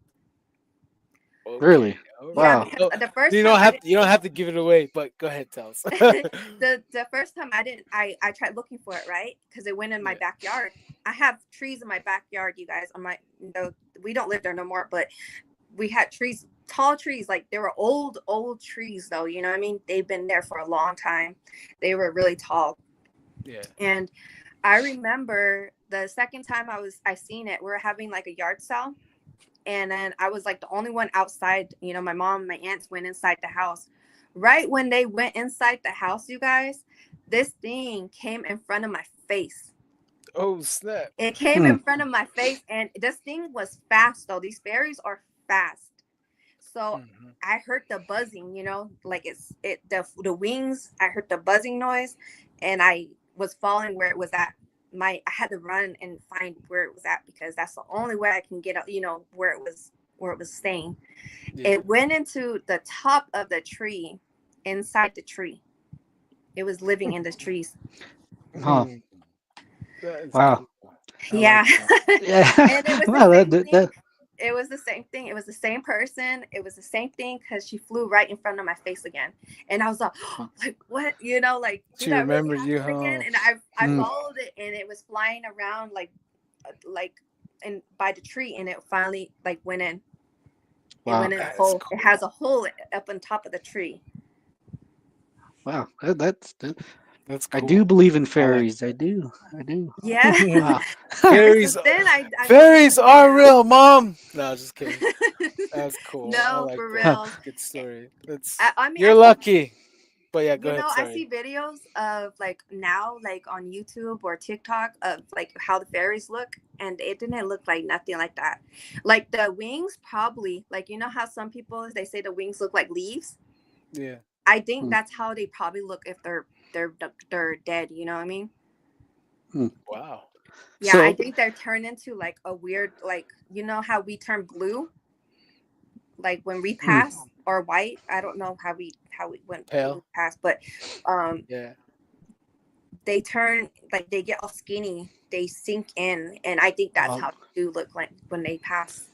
Okay, really? all Yeah, right. Wow! because Oh, the first you time don't I have to. You don't have to give it away. But go ahead, tell us. the first time I didn't I tried looking for it, right? Because it went in my Yeah. backyard. I have trees in my backyard, you guys. On my we don't live there no more, but we had trees, tall trees, like they were old trees though, you know what I mean? They've been there for a long time. They were really tall. Yeah. And I remember the second time I seen it, we were having like a yard sale. And then I was like the only one outside. My mom and my aunts went inside the house. Right when they went inside the house, you guys, this thing came in front of my face. Oh snap. It came Hmm. in front of my face, and this thing was fast though. These fairies are fast. So Hmm. I heard the buzzing, like the wings. I heard the buzzing noise, and I was falling where it was at. I had to run and find where it was at because that's the only way I can get up. Where it was staying. Yeah. It went into the top of the tree, inside the tree. It was living in the trees. Huh. Mhm. That is Wow! cool. I Yeah. like that. And it Yeah. was the Wow! same That, thing. that, It was the same thing. It was the same person. It was the same thing because she flew right in front of my face again. And I was like, like what? Like, did She that really remembers you, happen again? huh? And I hmm. followed it and it was flying around like and by the tree and it finally like went in. It Wow! went in a That is hole. It cool. has a hole up on top of the tree. Wow! That's I do cool. believe in I like fairies. I do. I do. Yeah. Wow! Ever since fairies. then I believe Fairies in them are now. real, mom. No, just kidding. That's cool. I No, like for that. real. Good story. That's I mean, you're I see lucky. But yeah, go ahead. I see Sorry. videos of like now, like on YouTube or TikTok of like how the fairies look, and it didn't look like nothing like that. Like the wings, probably like how some people they say the wings look like leaves. Yeah. I think Hmm, that's how they probably look if they're dead. You know what I mean? hmm. Wow. Yeah, I So, think they're turned into like a weird like how we turn blue like when we hmm. pass or white. I don't know how we went we Pale. pass, but um Yeah. they turn like they get all skinny, they sink in, and I think that's uh, how they do look like when they pass.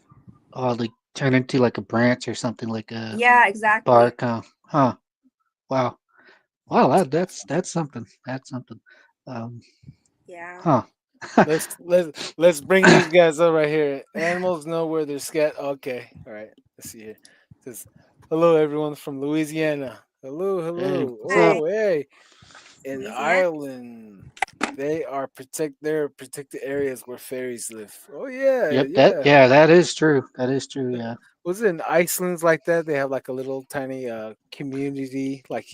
like turn into like a branch or something like a Yeah, exactly. bark. Huh. Wow. Wow. That's something. That's something. Um. Yeah. Huh. Let's bring these guys up right here. Animals know where they're scat. Okay. All right. Let's see here. It says Hello, everyone from Louisiana. Hello, Hey, hello. what's up? Hi, Oh, hey. In Louisiana. Ireland, they're protected areas where fairies live. Oh yeah, Yep, yeah. that is true. That is true. Uh, Yeah. Was it in Iceland's like that? They have like a little tiny community, like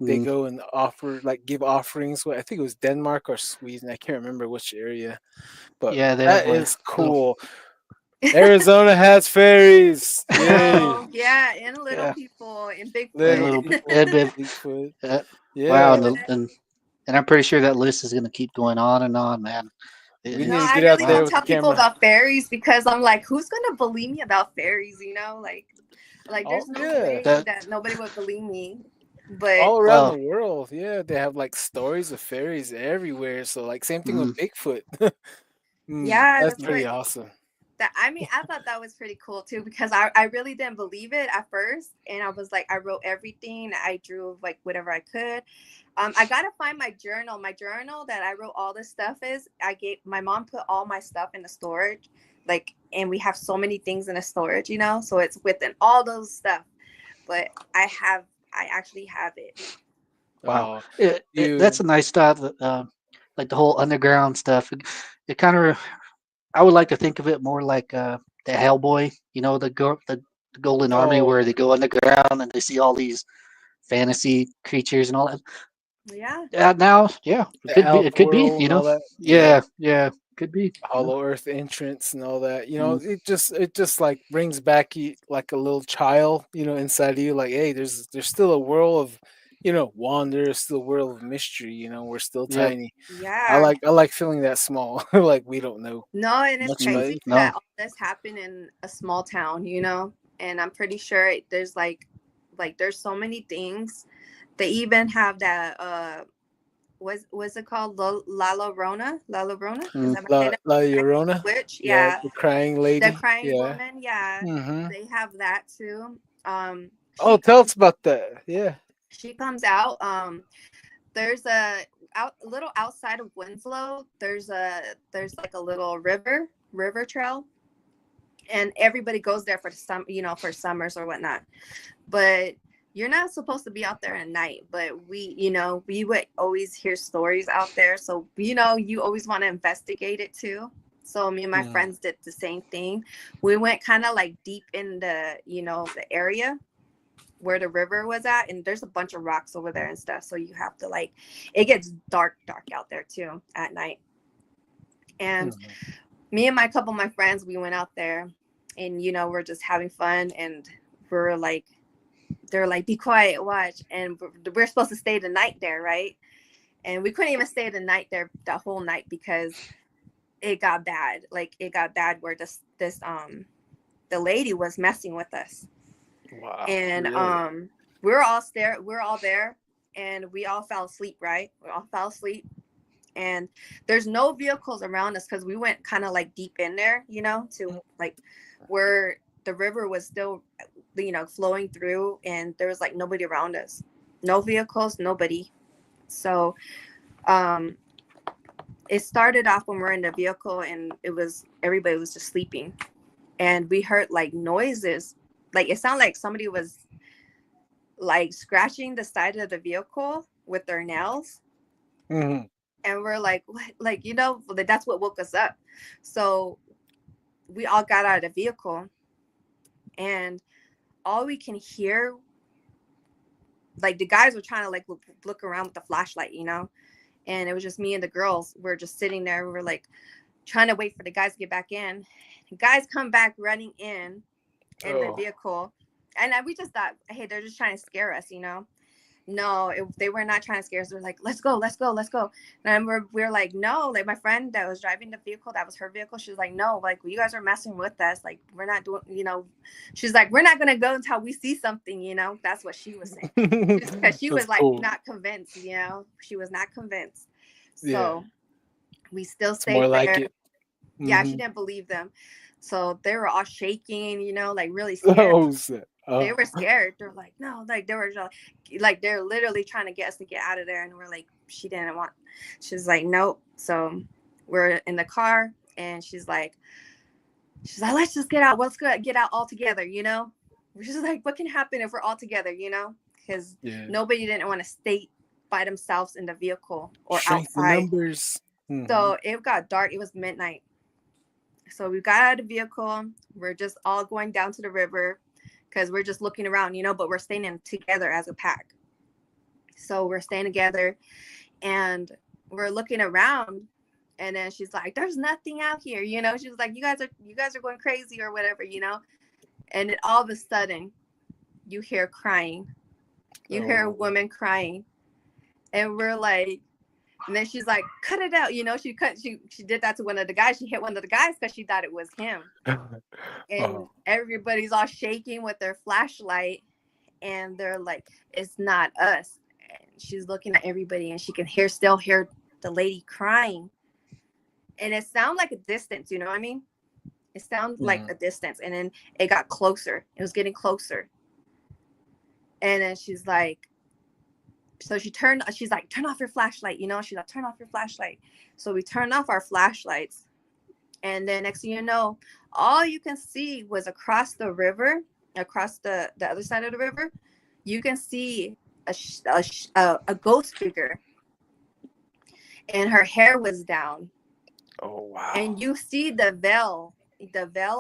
they Mm, go and offer like give offerings. Well, I think it was Denmark or Sweden. I can't remember which area, but yeah, they have that like is little. cool. Arizona has fairies. Yay! Oh, yeah, and little Yeah, people and and Bigfoot. little. Little Bigfoot. Uh, wow, Yeah, and I'm pretty sure that list is gonna keep going on, man. we No, need to I It's get out really there don't wow. with the tell people camera. about fairies because I'm like, who's gonna believe me about fairies? Like Oh there's no yeah, way That that nobody would believe me. But all around the well, world. Yeah, they have like stories of fairies everywhere. So like same thing with mm, Bigfoot. yeah, That's that's pretty what awesome. that I mean, I thought that was pretty cool too because I really didn't believe it at first, and I was like, I wrote everything, I drew like whatever I could. I gotta find my journal. My journal that I wrote all this stuff is I gave my mom put all my stuff in the storage, like, and we have so many things in the storage, so it's within all those stuff. But I actually have it. wow. Oh, That's you a nice thought. Like the whole underground stuff. It kind of. I would like to think of it more like the Hellboy. The Golden Army, oh where they go underground and they see all these fantasy creatures and all that. Yeah. Now, yeah, it the could be. elf It could be. world and all that. Yeah, Yeah, yeah, could be. Hollow Earth entrance and all that. Mm, It just like brings back you like a little child, inside of you. Like, hey, there's still a world of, wonder, still a world of mystery. We're still yep. tiny. I Yeah. like I like feeling that small. Like we don't know No, and it's much about crazy it. that No. all this happened in a small town. And I'm pretty sure there's like there's so many things. They even have that what's it called? La Llorona? La Llorona? Is Mm, that my saying La that? La I Llorona, Witch? yeah, Yeah. the crying The lady, crying yeah. woman, yeah. Hmm. They have that too. Oh, She tell comes us about that. Yeah. she comes out. There's a little outside of Winslow, there's like a little river trail, and everybody goes there for some for summers or whatnot, but you're not supposed to be out there at night. But we would always hear stories out there, so you always want to investigate it too. So me and my Mhm. friends did the same thing. We went kind of like deep in the area where the river was at, and there's a bunch of rocks over there and stuff, so you have to like, it gets dark out there too at night. And Mhm. me and my couple of my friends, we went out there, and we're just having fun, and we're like, they're like, be quiet, watch. And we're supposed to stay the night there, right? And we couldn't even stay the night there the whole night because it got bad. Like, it got bad where this the lady was messing with us. Wow, And really? we're all there, and we all fell asleep, right? We all fell asleep, and there's no vehicles around us because we went kind of like deep in there, to like where the river was still flowing through, and there was like nobody around us, no vehicles, nobody. So um it started off when we're in the vehicle, and everybody was just sleeping, and we heard like noises, like it sounded like somebody was like scratching the side of the vehicle with their nails. Mhm. And we're like, what? Like, that's what woke us up. So we all got out of the vehicle, and all we can hear, like, the guys were trying to like look around with the flashlight. And it was just me and the girls. We're just sitting there. We were like trying to wait for the guys to get back in. The guys come back running in the Oh. vehicle. And we just thought, hey, they're just trying to scare us. No, they were not trying to scare us. They're like, let's go, let's go, let's go. And we're like, no. Like, my friend that was driving the vehicle, that was her vehicle, she was like, no, like, you guys are messing with us, like, we're not doing. She's like, we're not gonna go until we see something. That's what she was saying, because she That's was like cool. not convinced. She was not convinced. Yeah, So we still it's more stayed like there. it. Yeah, she Mhm. didn't believe them. So they were all shaking, like really scared. Oh, snap. They Oh. were scared. They're like, no, like they were just, like, they're literally trying to get us to get out of there. And we're like, she didn't want, she's like, nope. So we're in the car, and she's like, let's just get out. Let's go get out all together. we're just like, what can happen if we're all together, because nobody didn't want to stay by themselves in the vehicle or Strength in outside. numbers. So it got dark. It was midnight. So we got out of the vehicle. We're just all going down to the river because we're just looking around, but we're staying in together as a pack. So we're staying together and we're looking around, and then she's like, there's nothing out here. She's like, you guys are going crazy or whatever, and then all of a sudden you hear crying. You hear a woman crying, and we're like, and then she's like, cut it out. She did that to one of the guys. She hit one of the guys because she thought it was him. And everybody's all shaking with their flashlight. And they're like, it's not us. And she's looking at everybody and she can still hear the lady crying. And it sounded like a distance, you know what I mean? It sounded like a distance. And then it got closer. It was getting closer. And then she's like, so she's like, turn off your flashlight. She's like, turn off your flashlight. So we turned off our flashlights. And then next thing you know, all you can see was across the river, across the other side of the river, you can see a ghost figure. And her hair was down. Oh, wow. And you see the veil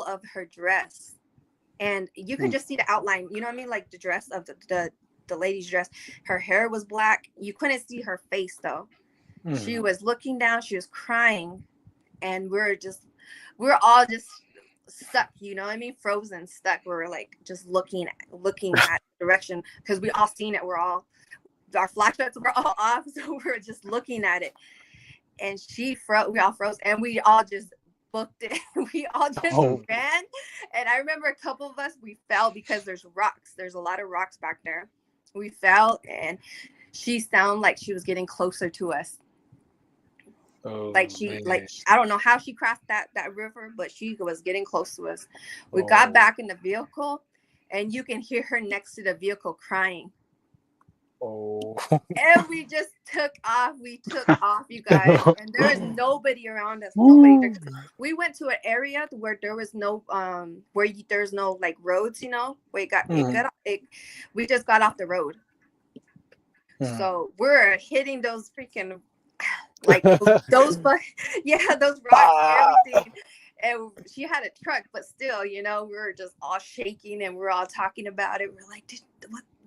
of her dress. And you could just see the outline, you know what I mean? Like the dress of the lady's dress. Her hair was black. You couldn't see her face though. She was looking down, she was crying, and we're all just stuck, you know what I mean? Frozen, stuck. We're like just looking at the direction because we all seen it. Our flashlights were all off, so we're just looking at it. And we all froze, and we all just booked it. We all just ran. And I remember a couple of us, we fell because there's rocks. There's a lot of rocks back there. We fell, and she sounded like she was getting closer to us. Like I don't know how she crossed that river, but she was getting close to us. We got back in the vehicle, and you can hear her next to the vehicle crying. And we just took off. We took off, you guys, and there is nobody around us. Nobody. We went to an area where there was no there's no like roads, where we just got off the road. So we're hitting those freaking like those rocks and everything. And she had a truck, but still, we were just all shaking and we're all talking about it. We're like,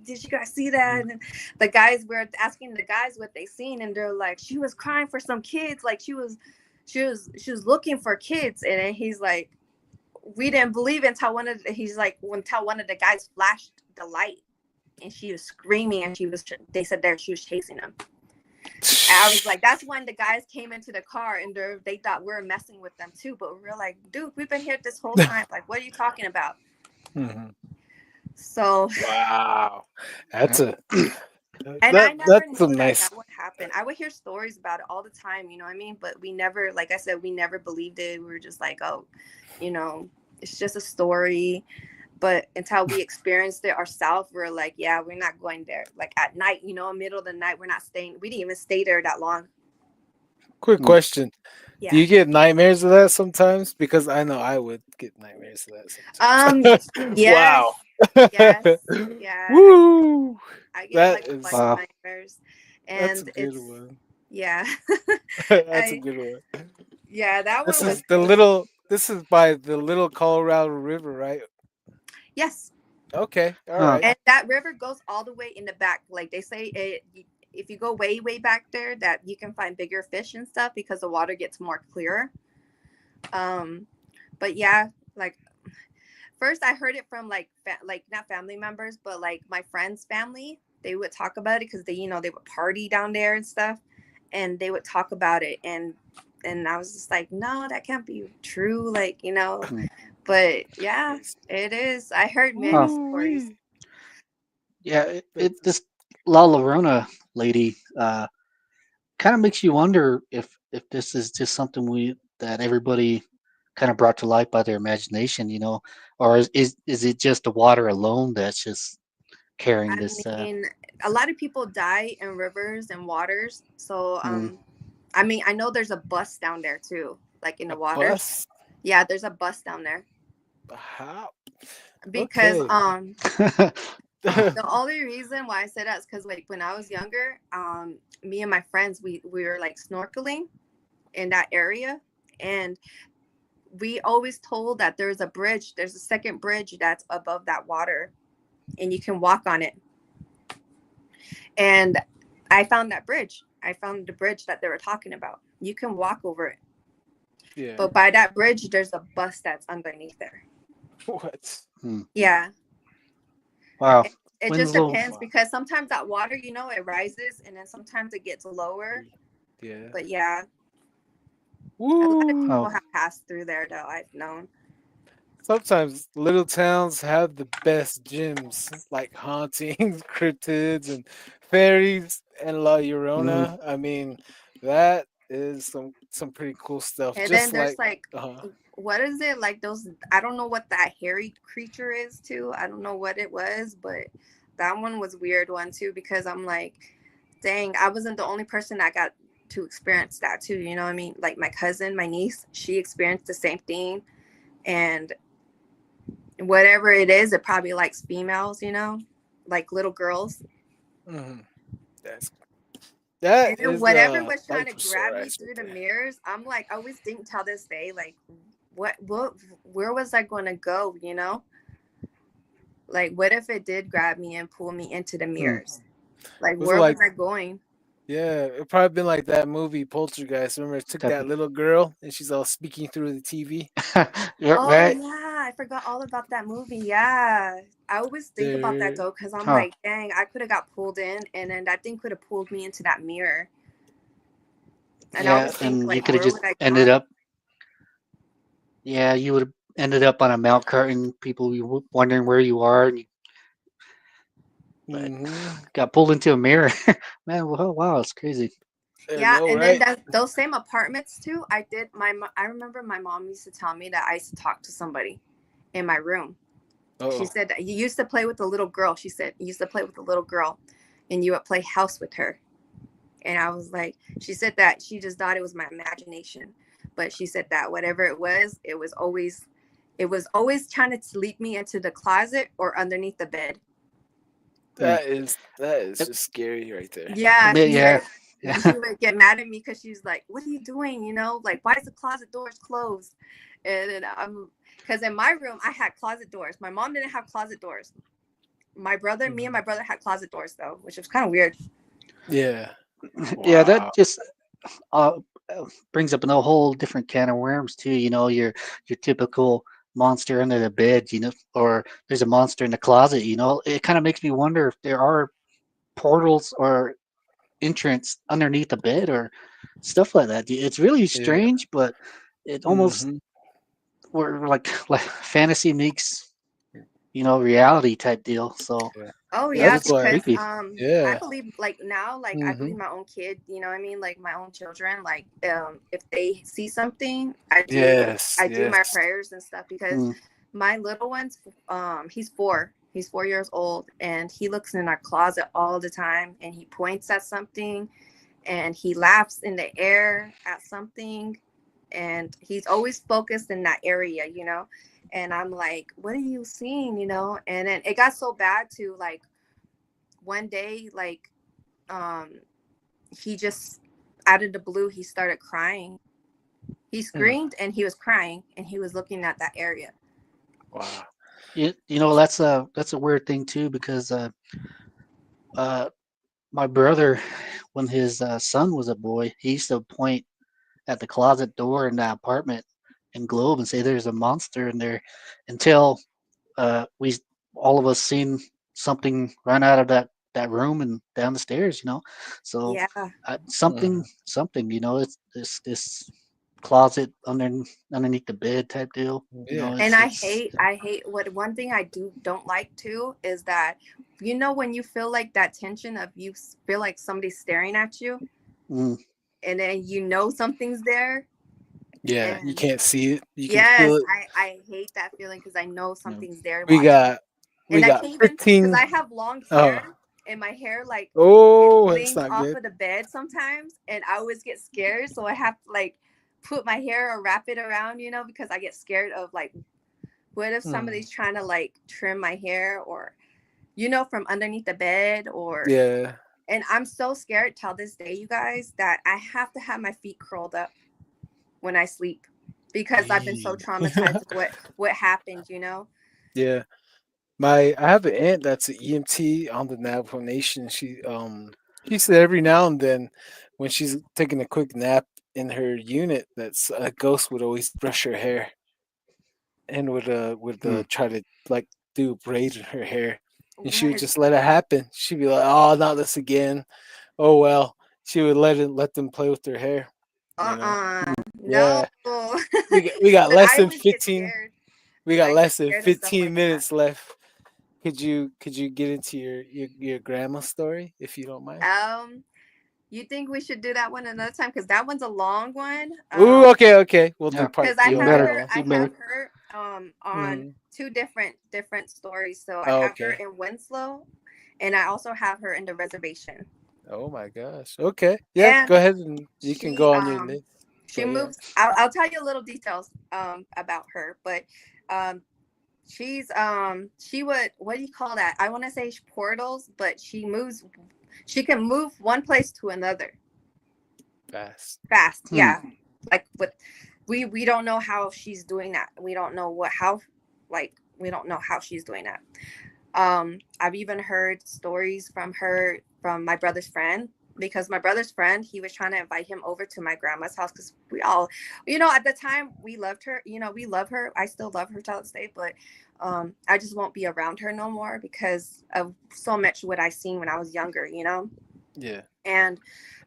did you guys see that? And the guys, we're asking the guys what they seen, and they're like, she was crying for some kids, like she was looking for kids. And then he's like, we didn't believe it until one of the guys flashed the light, and she was screaming, and they said she was chasing him. And I was like, that's when the guys came into the car, and they thought we were messing with them too. But we're like, dude, we've been here this whole time. Like, what are you talking about? So wow, that's and I never knew that would happen. I would hear stories about it all the time, you know what I mean? But we never, like I said, we never believed it. We were just like, oh, it's just a story. But until we experienced it ourselves, we're like, yeah, we're not going there. Like at night, middle of the night, we're not staying. We didn't even stay there that long. Quick question. Yeah. Do you get nightmares of that sometimes? Because I know I would get nightmares of that sometimes. Yes, wow. Yes. Yeah. Woo. I get a bunch of nightmares. And that's a good one. Yeah. That's a good one. Yeah, that this one is was this is by the Little Colorado River, right? Yes. Okay. All right. And that river goes all the way in the back. Like they say if you go way, way back there, that you can find bigger fish and stuff because the water gets more clear. But yeah, like first I heard it from like not family members, but like my friend's family. They would talk about it because they would party down there and stuff, and they would talk about it, and I was just like, no, that can't be true, like But yeah, it is. I heard many stories. Yeah, this La Llorona lady kind of makes you wonder if this is just something that everybody kind of brought to light by their imagination, or is it just the water alone that's just carrying this? I mean, a lot of people die in rivers and waters. So, I mean, I know there's a bus down there too, like in the water. Bus? Yeah, there's a bus down there. How? because Okay. the only reason why I said that is because like when I was younger, me and my friends we were like snorkeling in that area, and we always told that there's a second bridge that's above that water, and you can walk on it. And I found that bridge. I found the bridge that they were talking about. You can walk over it. Yeah. But by that bridge, there's a bus that's underneath there. What? Yeah. Wow. It just Winslow. depends because sometimes that water, it rises and then sometimes it gets lower. Yeah. But yeah, a lot of Woo. people Oh, have passed through there though, I've known. Sometimes little towns have the best gyms, like hauntings, cryptids, and fairies, and La mm, Llorona. I mean, that is some pretty cool stuff. And then Just there's like, like, uh, what is it? Like those, I don't know what that hairy creature is too. I don't know what it was, but that one was weird one too because I'm like, dang, I wasn't the only person that got to experience that too. You know what I mean? Like my cousin, my niece, she experienced the same thing. And whatever it is, it probably likes females, like little girls. mhm. that's that And then is whatever was trying to life grab sore me eyes right through the there. mirrors, I'm like, I always think till this day, like, what, where was I going to go? Like, what if it did grab me and pull me into the mm. mirrors? Like, Was it where was like, I going? yeah, it probably been like that movie Poltergeist. Remember, it took Type that little girl and she's all speaking through the TV. of, yeah, Oh right. yeah, I forgot all about that movie. Yeah, I always think about that There, though, because I'm Huh. like, dang, I could have got pulled in, and then that thing could have pulled me into that mirror. And I Yeah, always think and you like, could have where just would I ended gone? up. Yeah, you would have ended up on a milk carton. People be wondering where you are, and but mm-hmm. got pulled into a mirror. Man, wow, it's crazy. I Yeah, know, and then right? those same apartments too. I remember my mom used to tell me that I used to talk to somebody in my room. She Oh, said that you used to play with a little girl. She said you used to play with a little girl, and you would play house with her. And I was like, she said that she just thought it was my imagination, but she said that whatever it was always trying to leap me into the closet or underneath the bed. Hmm. that is just scary right there. Yeah, she Yeah, said she yeah, would get mad at me because she's like, "What are you doing? Like why is the closet doors closed?" And then I'm because in my room I had closet doors. My mom didn't have closet doors. Me and Mhm. my brother had closet doors though, which was kind of weird. Yeah. yeah. That Wow. just uh, brings up a whole different can of worms too. Your typical monster under the bed, or there's a monster in the closet. It kind of makes me wonder if there are portals or entrance underneath the bed or stuff like that. It's really Yeah. strange, but it almost Mhm. where like fantasy meets reality type deal. So Yeah. Oh yeah, That's it's why. because creepy. I Yeah. believe like now, like I believe Mhm. my own kid, you know what I mean? Like my own children, like if they see something, I do Yes. I do my Yes. prayers and stuff because Mm, my little one's he's 4. He's 4 years old and he looks in our closet all the time and he points at something and he laughs in the air at something and he's always focused in that area. And I'm like, what are you seeing? And then it got so bad to like one day, like um he just out of the blue he started crying. He Mm. screamed and he was crying and he was looking at that area. Wow. that's a weird thing too because uh, my brother, when his son was a boy, he used to point at the closet door in the apartment and globe and say there's a monster in there until we all of us seen something run out of that room and down the stairs. So Yeah. something Mhm. something it's this closet underneath the bed type deal. Yeah. And It's I it's hate, I hate what one thing I don't like too is that when you feel like that tension of you feel like somebody's staring at you mm, and then something's there. Yeah. You And can't see it. You can feel yes, it. I hate that feeling because I know you know, something's there We watching. got we And I got can't even because 15. I have long Oh. hair and my hair like it Oh, it's flings not off good. of the bed sometimes and I always get scared. So I have to like put my hair or wrap it around, because I get scared of like What if somebody's trying to like trim my hair, or from underneath the bed, or Yeah. and I'm so scared till this day, you guys, that I have to have my feet curled up when I sleep because I've been so traumatized with what happened, Yeah. I have an aunt that's an EMT on the Navajo Nation. She said every now and then when she's taking a quick nap in her unit, that's a ghost would always brush her hair and would try to like do braid in her hair, and she would What? just let it happen. She'd be like, "Oh, not this again." Oh well, she would let them play with their hair. You know? No. Yeah, we got But less I than always get 15. scared. We got I get less than scared of stuff 15 like that. minutes left. Could you get into your grandma's story if you don't mind? Um, you think we should do that one another time? Because that one's a long one. Ooh, okay. We'll do Yeah, part Because I two even on have that better. her, one. I Even have better. her on Mhm. two different stories. So I Oh, have her okay. in Winslow, and I also have her in the reservation. Oh my gosh. Okay. Yeah, And go ahead and you can she go on your next. she But yeah. moves. I'll tell you a little details about her, but um she would, what do you call that? I want to say portals, but she can move one place to another Fast. fast. Hmm. Yeah. Like with we don't know how she's doing that. We don't know we don't know how she's doing that. I've even heard stories from her from my brother's friend, because my brother's friend, he was trying to invite him over to my grandma's house because we all, at the time we loved her. We love her. I still love her to this day, but I just won't be around her no more because of so much what I seen when I was younger. Yeah. And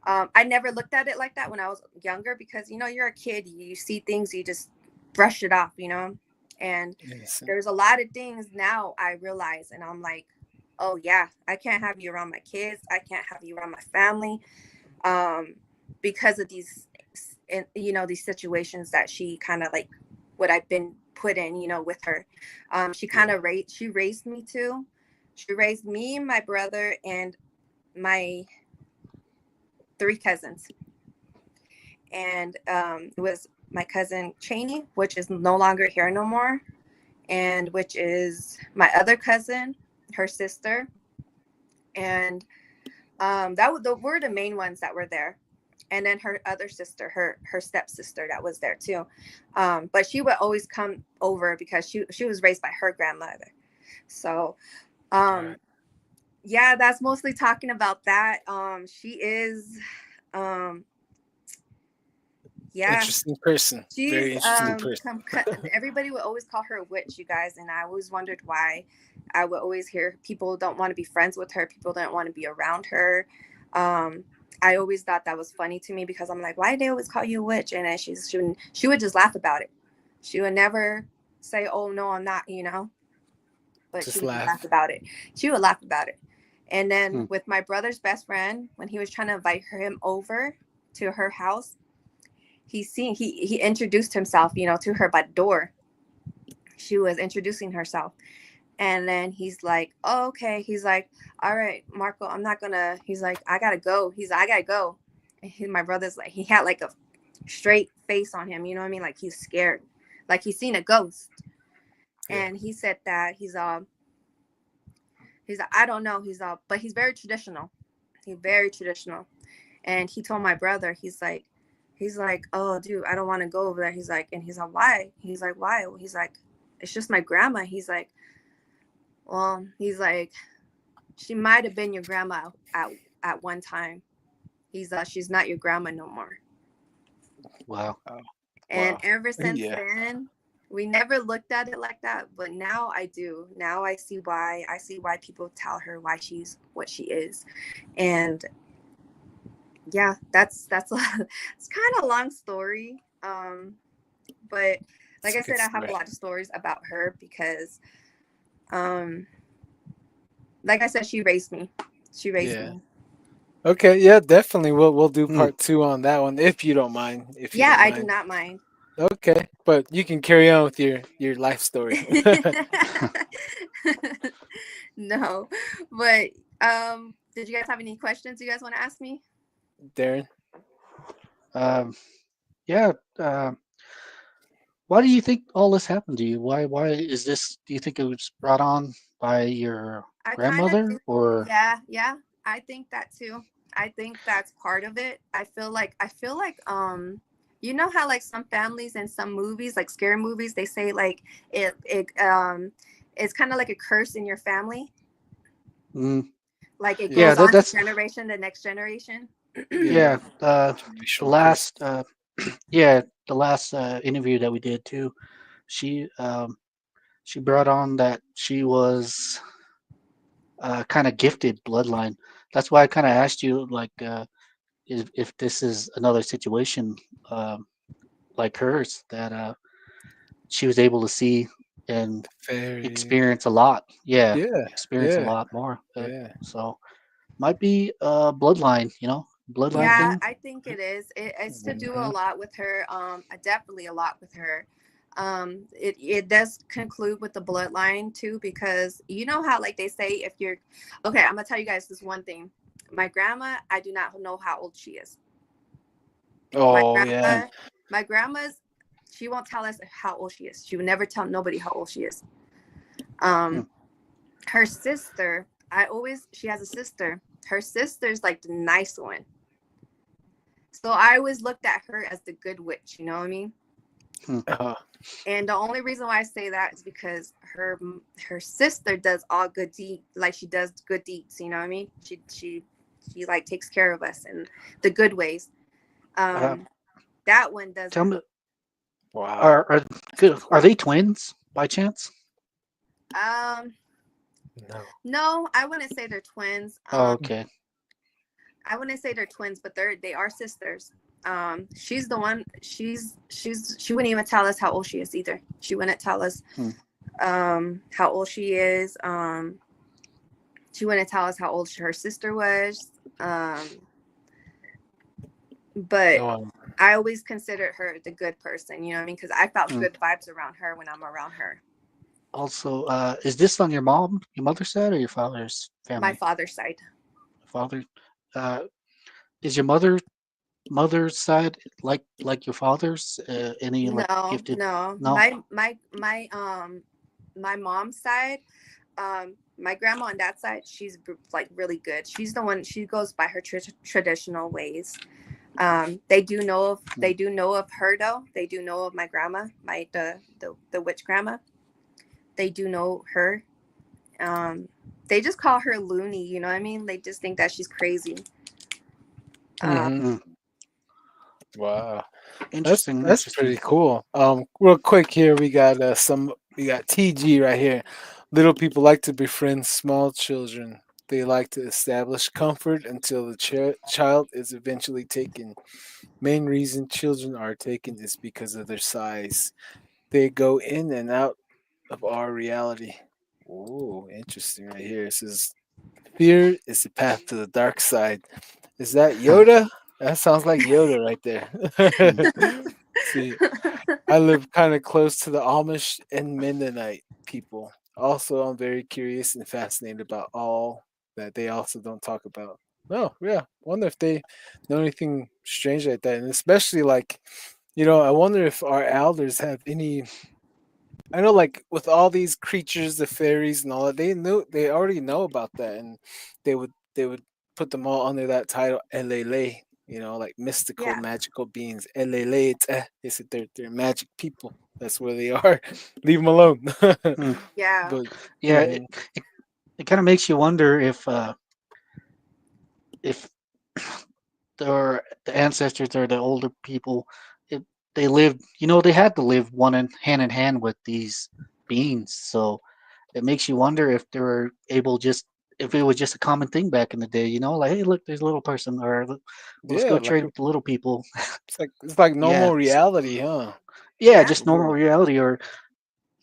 I never looked at it like that when I was younger because you're a kid, you see things, you just brush it off. And Innocent. there's a lot of things now I realize, and I'm like, oh yeah, I can't have you around my kids, I can't have you around my family, because of these situations that she kind of like what I've been put in, with her. Yeah. She raised me too. She raised me, my brother, and my three cousins. And it was my cousin Cheney, which is no longer here no more, and which is my other cousin, her sister, and were the main ones that were there. And then her other sister, her stepsister, that was there too. But she would always come over because she was raised by her grandmother. So All right. yeah, that's mostly talking about that. She is um yeah, Interesting person. Very she's interesting person. everybody would always call her a witch, you guys, and I always wondered why. I would always hear people don't want to be friends with her, people don't want to be around her. Um, I always thought that was funny to me because I'm like, why do they always call you a witch? And then she would just laugh about it. She would never say, "Oh no, I'm not," but she Just would just laugh laugh. about it. She would laugh about it. And then Hmm. with my brother's best friend, when he was trying to invite him over to her house, he introduced himself, to her by the door. She was introducing herself. And then he's like, oh, okay. He's like, all right, Marco, I'm not gonna, he's like, I gotta go. I gotta go. And my brother's like, he had like a straight face on him, you know what I mean? Like he's scared. Like he's seen a ghost. Yeah. And he said that he's like, I don't know. But he's very traditional. He's very traditional. And he told my brother, he's like, oh, dude, I don't want to go over there. He's like, why? He's like, why? He's like, it's just my grandma. He's like, well, he's like, she might have been your grandma at one time. She's not your grandma no more. Wow. Oh, And wow. ever since Yeah. then, we never looked at it like that, but now I do. Now I see why. I see why people tell her why she's what she is. And yeah, that's it's kind of a long story. But like It's a I good said, I have a story. lot of stories about her because um like I said, she raised me. She raised Yeah. me. Okay. Yeah. Definitely. We'll do Hmm. part two on that one if you don't mind. If you Yeah, don't I do mind. not mind. Okay. But you can carry on with your life story. No. But did you guys have any questions you guys want to ask me? Darren. Um, yeah. Why do you think all this happened to you? Why is this? Do you think it was brought on by your I kind of grandmother think, or? yeah, yeah, I think that too. I think that's part of it. I feel like, you know how like some families and some movies, like scary movies, they say like it's kind of like a curse in your family, Mm, like it yeah, goes Yeah, on to that's generation, the next generation. yeah. yeah. The Generational curse. last yeah, the last interview that we did too. She she brought on that she was kind of gifted bloodline. That's why I kind of asked you like if this is another situation um, like hers that she was able to see and Fairy. experience a lot. Yeah, Yeah, experience a yeah, lot more. yeah. So might be a bloodline, bloodline Yeah, thing. I think it is. It's to do a Hmm. lot with her. Definitely a lot with her. It does conclude with the bloodline too, because you know how like they say if you're okay. I'm gonna tell you guys this one thing. My grandma, I do not know how old she is. My Oh yeah. Mm, grandma, my grandma's, she won't tell us how old she is. She would never tell nobody how old she is. mm, Um, her sister, she has a sister. Her sister's like the nice one. So I always looked at her as the good witch, you know what I mean? mm, Uh, And the only reason why I say that is because her sister does all good deeds, like she does good deeds, you know what I mean? She like takes care of us in the good ways. uh, Um, that one tell doesn't. me, wow. are they twins by chance? Um, No. no, I wouldn't say they're twins. Oh, okay. I wouldn't say they're twins, but they are sisters. She's the one. She wouldn't even tell us how old she is either. She wouldn't tell us Hmm. how old she is. She wouldn't tell us how old her sister was. But No. I always considered her the good person. You know what I mean? Because I felt Mm. good vibes around her when I'm around her. Also, is this on your mother's side, or your father's My family? father's side. Father, uh, is your mother's side like your father's? Any like No, gifted? no. No. My mom's side. My grandma on that side, she's like really good. She's the one. She goes by her traditional ways. Mm, They do know of her though. They do know of my grandma, the witch grandma. They do know her. Um, they just call her loony. You know what I mean? They just think that she's crazy. Um, Hmm. mm. Wow. Interesting. That's Interesting. pretty cool. Real quick here, we got TG right here. Little people like to befriend small children. They like to establish comfort until the child is eventually taken. Main reason children are taken is because of their size. They go in and out of our reality. Oh, interesting right here. It says fear is the path to the dark side. Is that Yoda? That sounds like Yoda right Mm, there. See, I live kind of close to the Amish and Mennonite people. Also, I'm very curious and fascinated about all that they also don't talk about. Oh, yeah. Wonder if they know anything strange like that. And especially like, I wonder if our elders have any. I know, like with all these creatures, the fairies and all that, they already know about that, and they would put them all under that title Elele, like mystical, yeah, magical beings. Elele, they said they're magic people. That's where they are. Leave them alone. mm. yeah, But Yeah, mhm, it, it kind of makes you wonder if the ancestors or the older people, if they lived, they had to live hand in hand with these beings. So it makes you wonder if they were able just if it was just a common thing back in the day. Like, hey, look, there's a little person, or let's yeah, go trade with the little people. it's like Yeah, normal reality, huh? yeah, yeah, just normal Cool. reality, or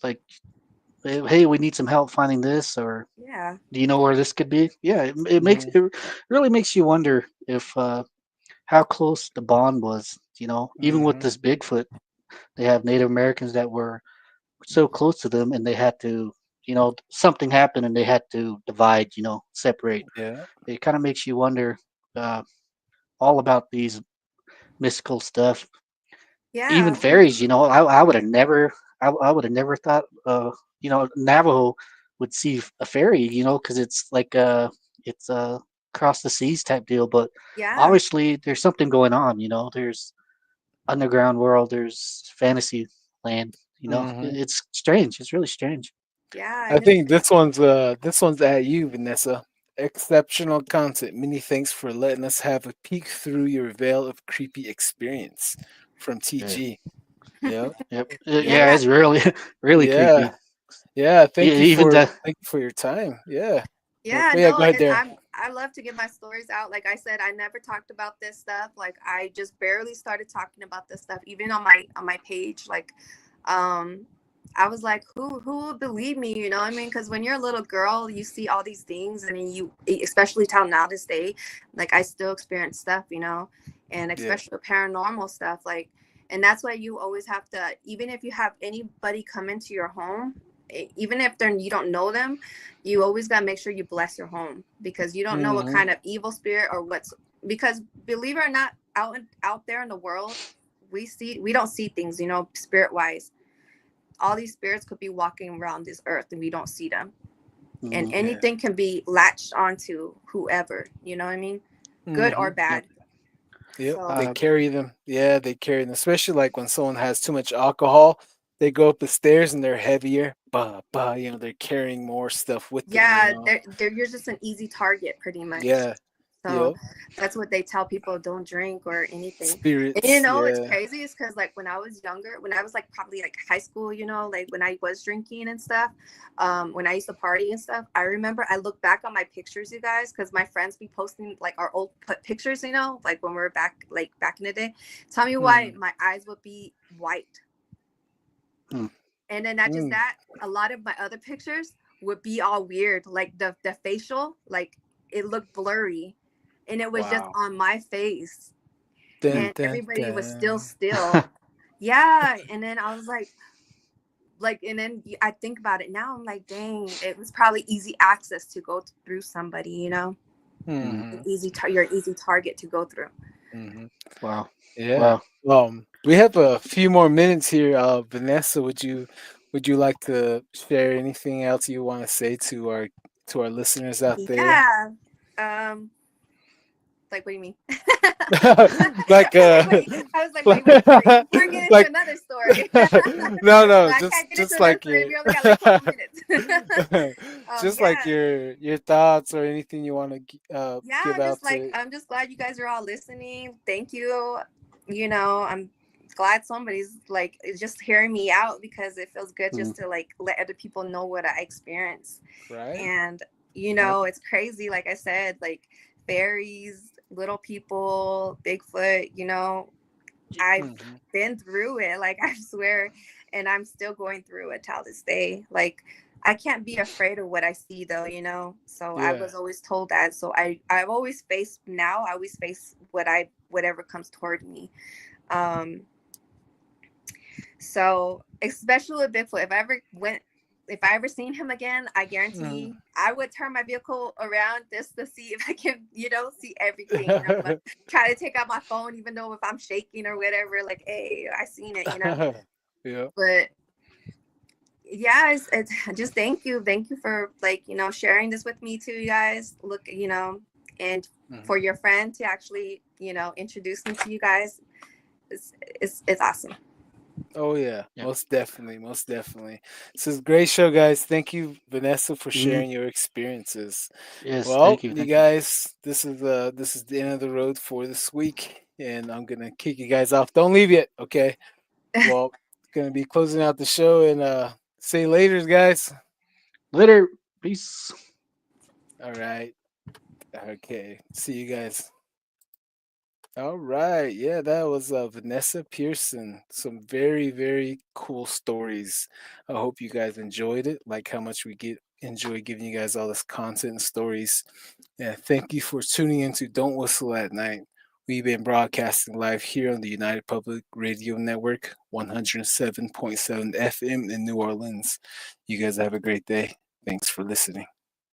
like, hey, we need some help finding this, or yeah, do you know where this could be? Yeah, Hmm. it really makes you wonder if how close the bond was. Even with Hmm. this Bigfoot, they have Native Americans that were so close to them, and they had to, something happened, and they had to divide, separate. Yeah. It kind of makes you wonder uh, all about these mystical stuff. even Yeah. fairies. I would have never, I would have never thought, Navajo would see a fairy. Because it's like it's a cross the seas type deal. But Yeah. obviously, there's something going on. There's underground world. There's fantasy land. Hmm. It's strange. It's really strange. Yeah. I And it's think this one's at you, Vanessa. Exceptional content. Many thanks for letting us have a peek through your veil of creepy experience from Yeah. TG. Yep. Yep. Yep. Yeah, yeah. it's really, really Yeah. creepy. Yeah. Even the Thank you for your time. Yeah. Yep. Yeah, Oh, yeah, no, go ahead and there. I love to get my stories out. Like I said, I never talked about this stuff. Like I just barely started talking about this stuff, even on my page. Like, um, I was like, who would believe me? You know what I mean? Because when you're a little girl, you see all these things, and then especially till now this day, like I still experience stuff, and Yeah. especially paranormal stuff. Like, and that's why you always have to, even if you have anybody come into your home, even if you don't know them, you always got to make sure you bless your home, because you don't know what Hmm. kind of evil spirit or because believe it or not, out there in the world, we don't see things, spirit wise. All these spirits could be walking around this earth and we don't see them, and Mhm. Yeah. anything can be latched onto whoever, you know what I mean, good or Hmm. Yep. bad. Yep. So They Uh, carry them. Yeah, they carry them. Especially like when someone has too much alcohol, they go up the stairs and they're heavier. Bah, bah, they're carrying more stuff with them. yeah, you're just an easy target pretty much. Yeah. So Yep. that's what they tell people, don't drink or anything. And Spirits. it's Yeah. crazy, is because like when I was younger, when I was like probably like high school, like when I was drinking and stuff, when I used to party and stuff, I remember I look back on my pictures, you guys, because my friends be posting like our old pictures, like when we were back in the day. Tell me why Mm. my eyes would be white. hmm. And then not just Mm. that, a lot of my other pictures would be all weird, like the facial, like it looked blurry, and it was just Wow. on my face, Dun, and dun, everybody was dun. still. Yeah, and then I was and then I think about it now, I'm like, dang, it was probably easy access to go through somebody, Mhm. Hmm. you're an easy target to go through. Hmm. Wow. Yeah. Wow. We have a few more minutes here. Vanessa, would you like to share anything else you want to say to our listeners out there? Yeah. Um, like, what do you mean? Like I was like, wait, before I get into like another story. no, no, I can't get into just another like story. your We only got like 2 minutes. just like Yeah, your thoughts or anything you want to yeah. give out to. I'm just glad you guys are all listening. Thank you. I'm glad somebody's like just hearing me out, because it feels good Mhm. just to like let other people know what I experience. Right? And Yep. it's crazy. Like I said, like fairies, little people, Bigfoot. I've Hmm. been through it, like I swear, and I'm still going through it till this day. Like I can't be afraid of what I see though, So I Yeah. was always told that. So I've always faced, now I always face whatever comes toward me. Um so especially with Bigfoot, if I ever seen him again, I guarantee I would turn my vehicle around just to see if I can, see everything. But try to take out my phone, even though if I'm shaking or whatever, like, hey, I seen it. Yeah. But yeah, it's just thank you for like sharing this with me too, you guys. Look, and for Mhm. your friend to actually introduce me to you guys, it's awesome. Oh yeah, Yep. most definitely, most definitely. This is a great show, guys. Thank you, Vanessa, for Mhm. sharing your experiences. Yes. Well, Thank you. you Thank you. guys, this is the end of the road for this week, and I'm gonna kick you guys off. Don't leave yet, okay? Well, gonna be closing out the show and say you later, guys. Later. Peace. All right. Okay. See you guys. All right. Yeah, that was Vanessa Pierson. Some very, very cool stories. I hope you guys enjoyed it, like how much we enjoy giving you guys all this content and stories. Yeah, thank you for tuning into Don't Whistle at Night. We've been broadcasting live here on the United Public Radio Network, 107.7 FM in New Orleans. You guys have a great day. Thanks for listening.